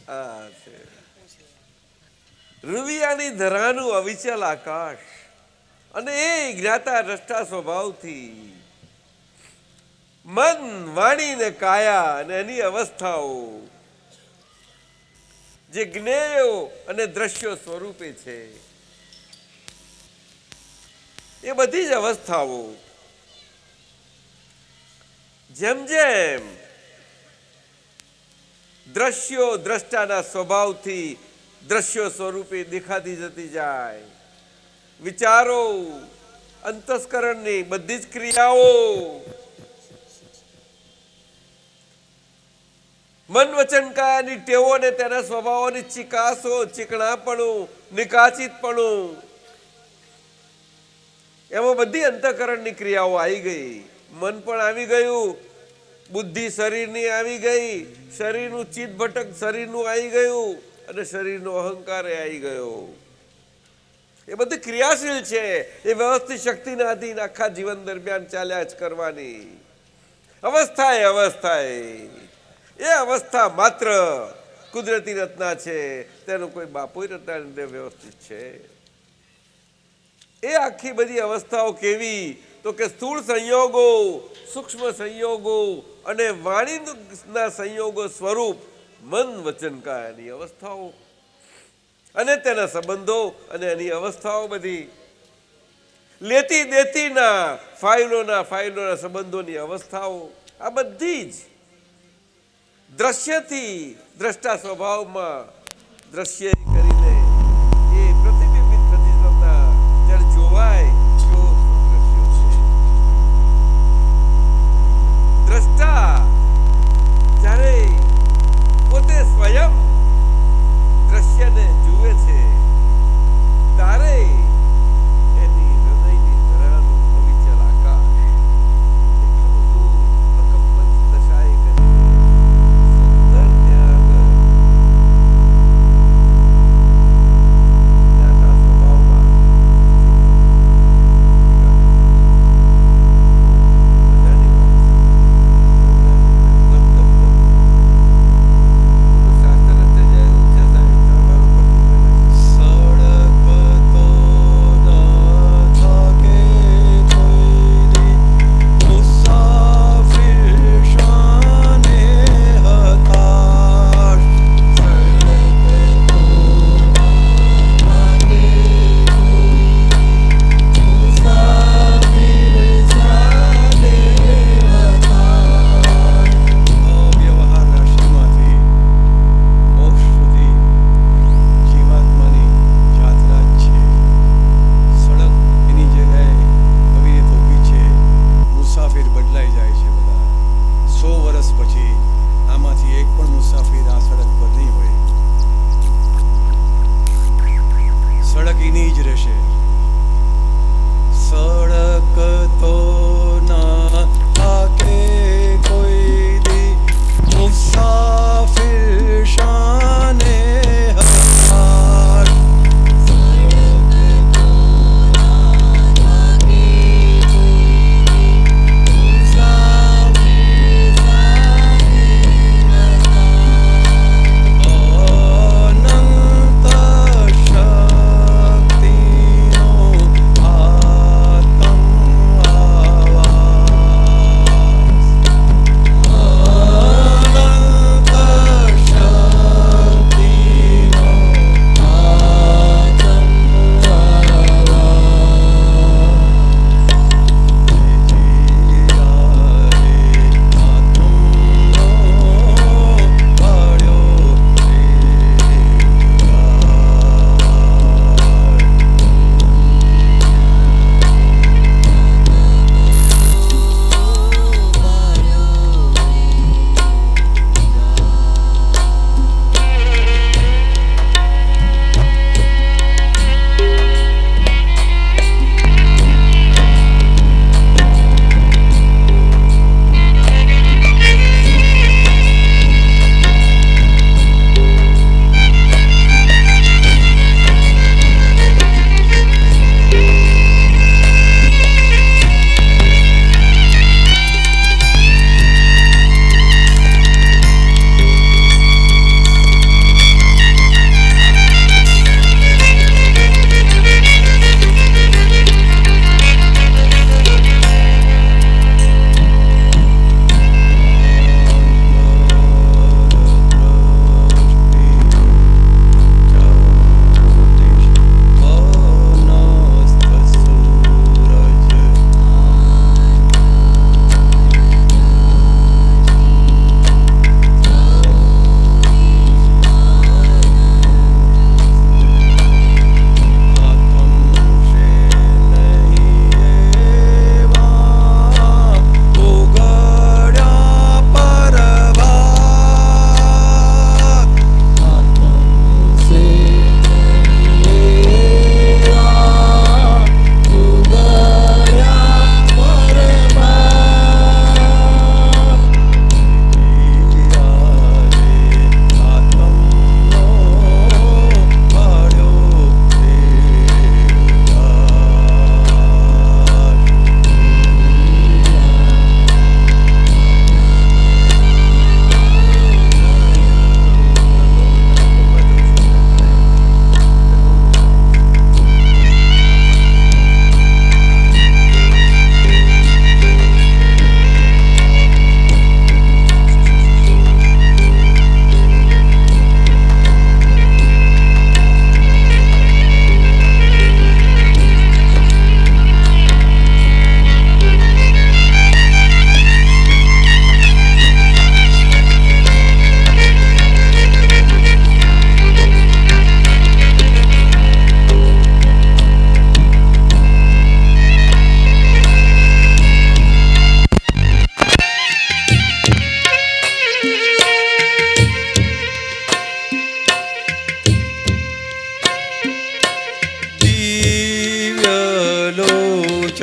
આ છે રૂવિયાની ધરાનું અવિચલ આકાશ, અને એ જ્ઞાતા દ્રષ્ટા સ્વભાવથી મન, વાણી ને કાયા અને એની અવસ્થાઓ જે જ્ઞેયો અને દ્રશ્યો સ્વરૂપે છે, એ બધી જ અવસ્થાઓ જેમ જેમ દ્રશ્યો દ્રષ્ટાના સ્વભાવથી દ્રશ્યો સ્વરૂપે દેખાતી જતી જાય, વિચારો, અંતસ્કરણની બધી જ ક્રિયાઓ મન વચન કાયાની ટેવોને તેના સ્વભાવોની ચિકાસો, ચીકણાપણું, નિકાચિતપણું, એમાં બધી અંતઃકરણની ક્રિયાઓ આવી ગઈ. મન પણ આવી ગયું, બુદ્ધિ શરીરની આવી ગઈ, શરીરનું ચિત્ત ભટક શરીરનું આવી ગયું, અને શરીરનો અહંકાર આવી ગયો. એ બધી ક્રિયાશીલ છે. એ વ્યવસ્થિત શક્તિના અધીન આખા જીવન દરમિયાન ચાલ્યા જ કરવાની. અવસ્થાએ અવસ્થાએ એ અવસ્થા માત્ર કુદરતી રચના છે, તેનો કોઈ બાપોય રચના વ્યવસ્થિત છે. એ આખી બધી અવસ્થાઓ કેવી? તો કે સ્થૂળ સંયોગો, સૂક્ષ્મ સંયોગો અને વાણીના સંયોગો સ્વરૂપ મન વચન કાયાની અવસ્થાઓ અને તેના સંબંધો અને એની અવસ્થાઓ બધી લેતી દેતીના ફાઇલોના સંબંધોની અવસ્થાઓ, આ બધી જ દ્રશ્યથી દ્રષ્ટા સ્વભાવમાં દ્રશ્ય કરીને એ પ્રતિબિંબિત થતી જતા જ્યારે જોવાય જો દ્રશ્યો છે. દ્રષ્ટા જ્યારે પોતે સ્વયં દ્રશ્યને જુએ છે ત્યારે એની હૃદયની ધરાનું અવિચલ આકાશ એટલું બધું અકમ્પન દશાએ કરી સુંદર ત્યાં આગળ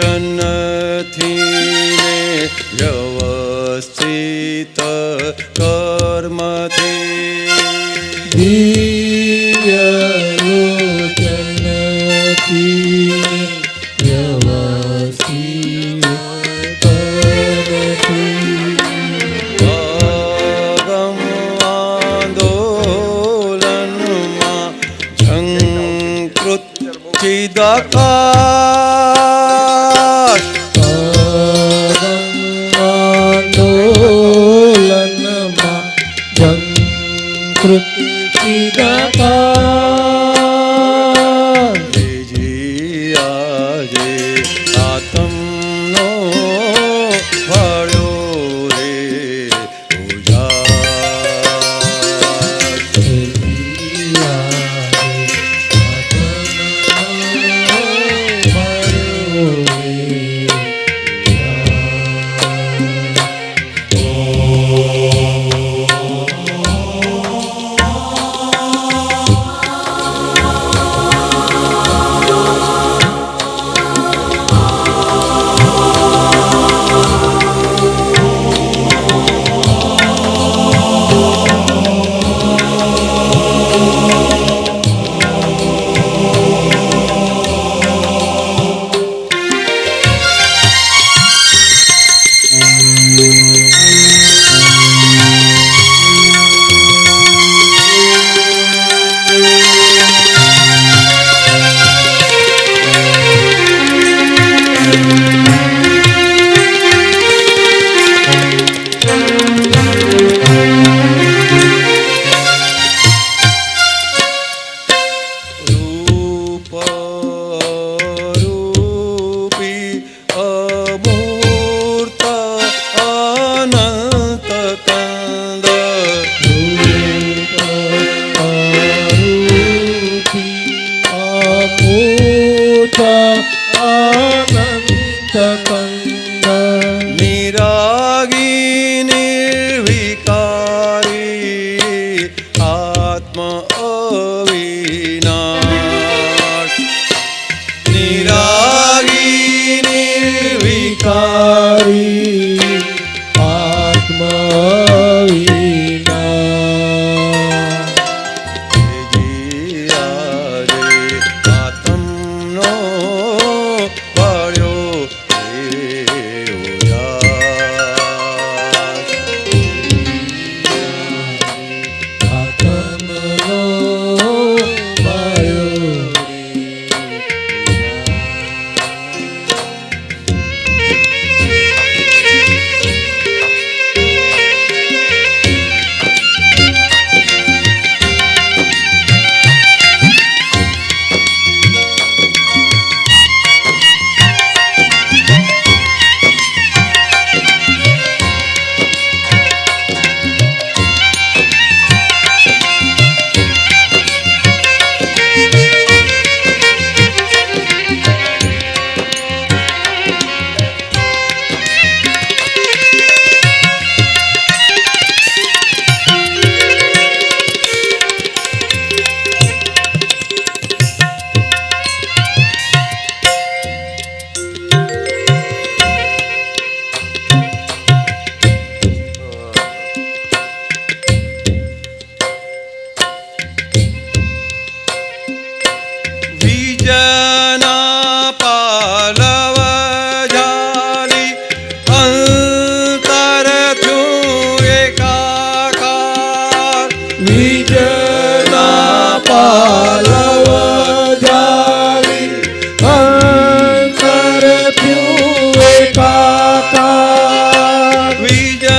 વચનથી ને વ્યવસ્થિત કર્મથી દિવ્ય લોચનથી વ્યવસ્થિત કર્મથી અગમ આંદોલનમાં ઝંકૃત ચિદાકાશ આંદોલનમાં જંકૃતિ ચિદાકાર જી આજે આત્મનો વાળ્યો રે ઉજાસ નિરાગી નિર્વિકારી આત્મ અવિનાશ નિરાગી નિર્વિકારી જી આજે આત્મનો વાળ્યો રે ઉજાસ વિજના પાલવ જાલી અંતર થયું એકાકાર વિજના પાલવ જાલી અંતર થયું એકાકાર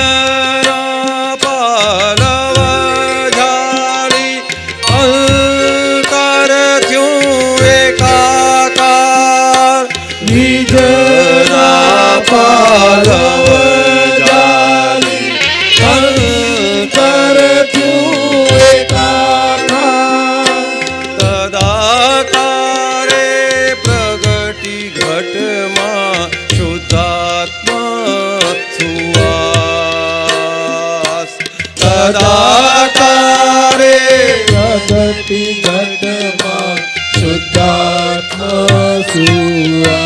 વિજના પાલવ જાલી અંતર થયું એકાકાર વિજના પાલવ જાલી અંતર થયું એકાકાર તદાકારે પ્રગટી ઘટમાં શુદ્ધાત્મા સુવાસ તદાકારે પ્રગતિ ઘટમાં શુદ્ધાત્મા સુવા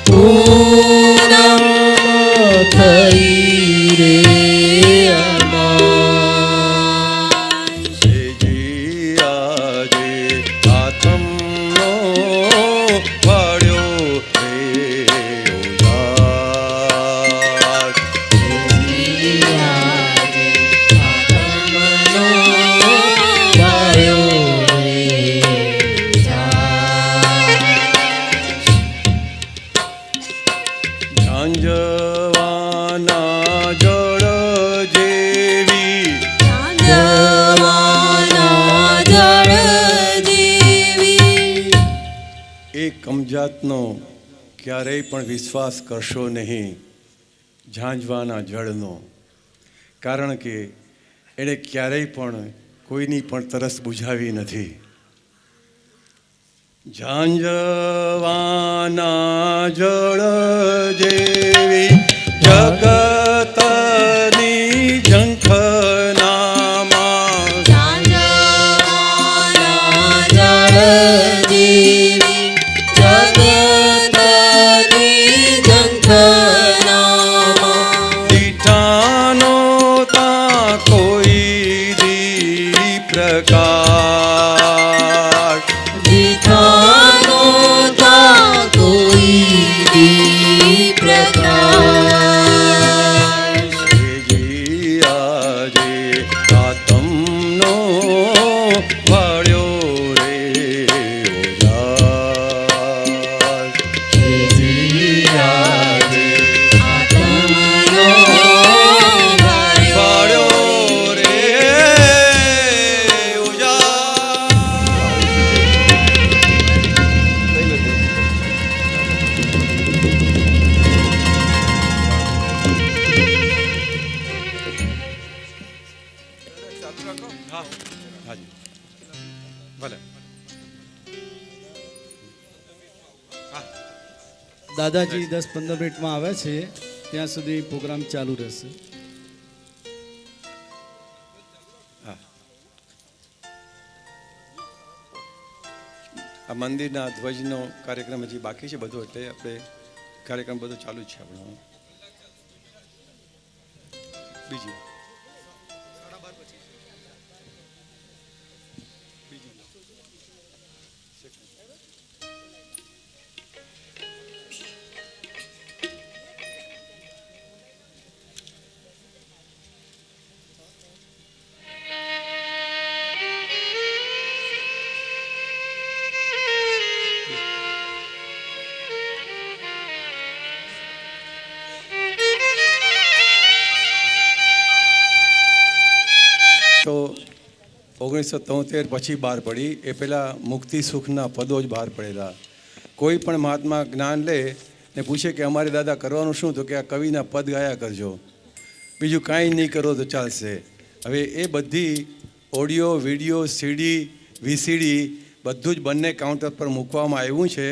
પૂનમ થઈ રે અમાર. શ્રીજી આજે આત્મનો વાળ્યો રે ઉજાસ. ઝાંઝવાના જળ જેવી એ કમજાતનો ક્યારેય પણ વિશ્વાસ કરશો નહીં, ઝાંઝવાના જળનો. કારણ કે એણે ક્યારેય પણ કોઈની પણ તરસ બુઝાવી નથી. ઝાંઝવાના જળ જેવી જગતની ઝંખનામાં દીઠાનો તા કોઈ દી પ્રકાશ. શ્રીજી આજે આત્મનો વાળ્યો રે ઉજાસ. વાળ્યો રે દાદાજી 10-15 મિનિટમાં આવે છે, ત્યાં સુધી પ્રોગ્રામ ચાલુ રહેશે. આ મંદિરના ધ્વજનો કાર્યક્રમ હજી બાકી છે બધો, એટલે આપણે કાર્યક્રમ બધો ચાલુ જ છે આપણો. બીજી તો 1973 પછી બહાર પડી. એ પહેલાં મુક્તિ સુખના પદો જ બહાર પડેલા. કોઈ પણ મહાત્મા જ્ઞાન લે ને પૂછે કે અમારે દાદા કરવાનું શું, તો કે આ કવિના પદ ગાયા કરજો, બીજું કાંઈ નહીં કરો તો ચાલશે. હવે એ બધી ઓડિયો, વિડીયો, સીડી, વીસીડી બધું જ બંને કાઉન્ટર પર મૂકવામાં આવ્યું છે.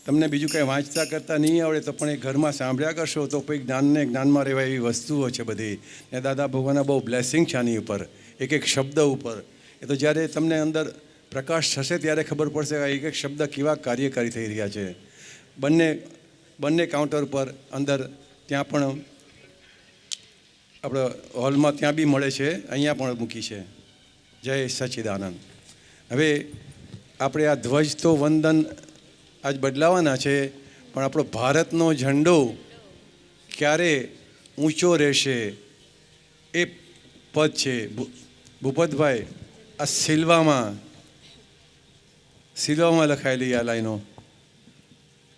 તમને બીજું કંઈ વાંચતા કરતાં નહીં આવડે તો પણ એ ઘરમાં સાંભળ્યા કરશો તો પછી જ્ઞાનમાં રહેવા એવી વસ્તુઓ છે બધી. ને દાદા ભગવાનના બહુ બ્લેસિંગ છે આની ઉપર, એક એક શબ્દ ઉપર. એ તો જ્યારે તમને અંદર પ્રકાશ થશે ત્યારે ખબર પડશે કે એક એક શબ્દ કેવા કાર્યકારી થઈ રહ્યા છે. બંને કાઉન્ટર પર અંદર ત્યાં પણ આપણે હોલમાં ત્યાં બી મળે છે, અહીંયા પણ મૂકી છે. જય સચ્ચિદાનંદ. હવે આપણે આ ધ્વજ તો વંદન આજ બદલાવાના છે, પણ આપણો ભારતનો ઝંડો ક્યારે ઊંચો રહેશે એ પદ છે. ભૂપતભાઈ, આ સિલ્વામાં લખાયેલી આ લાઈનો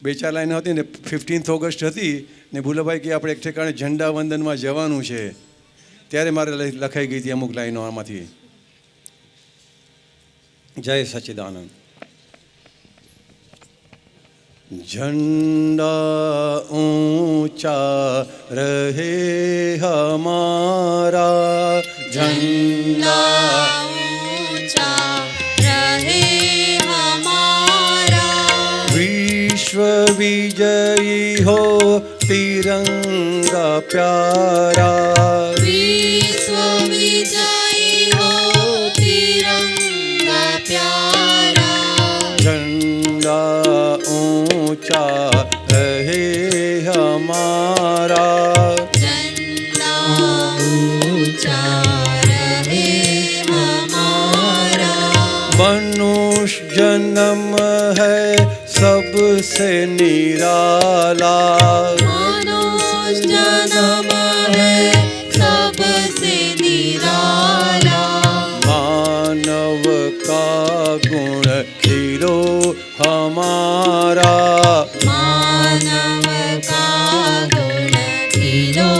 2-4 લાઈનો હતી ને 15 ઓગસ્ટ હતી ને ભૂલાભાઈ કે આપણે એક ઠેકાણે ઝંડા વંદનમાં જવાનું છે, ત્યારે મારે લખાઈ ગઈ હતી અમુક લાઈનો આમાંથી. જય સચ્ચિદાનંદ. झंडा ऊंचा रहे हमारा, झंडा ऊंचा रहे हमारा, विश्व विजयी हो तिरंगा प्यारा, विश्व विजयी हो तिरंगा प्यारा, झंडा ऊंचा रहे हमारा चंदा ऊंचा रहे हमारा मनुष्य जन्म है सबसे निराला मनुष्य जन्म है सबसे निराला मानव का गुण खीरो हमारा मानव का गुण खीलो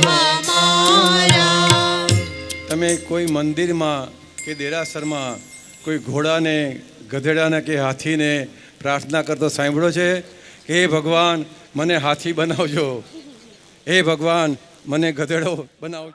हमारा તમે કોઈ મંદિરમાં કે દેરાસરમાં કોઈ ઘોડાને ગધેડાને કે હાથીને પ્રાર્થના કરતો સાંભળ્યો છે કે હે ભગવાન મને હાથી બનાવજો, હે ભગવાન મને ગધેડો બનાવજો.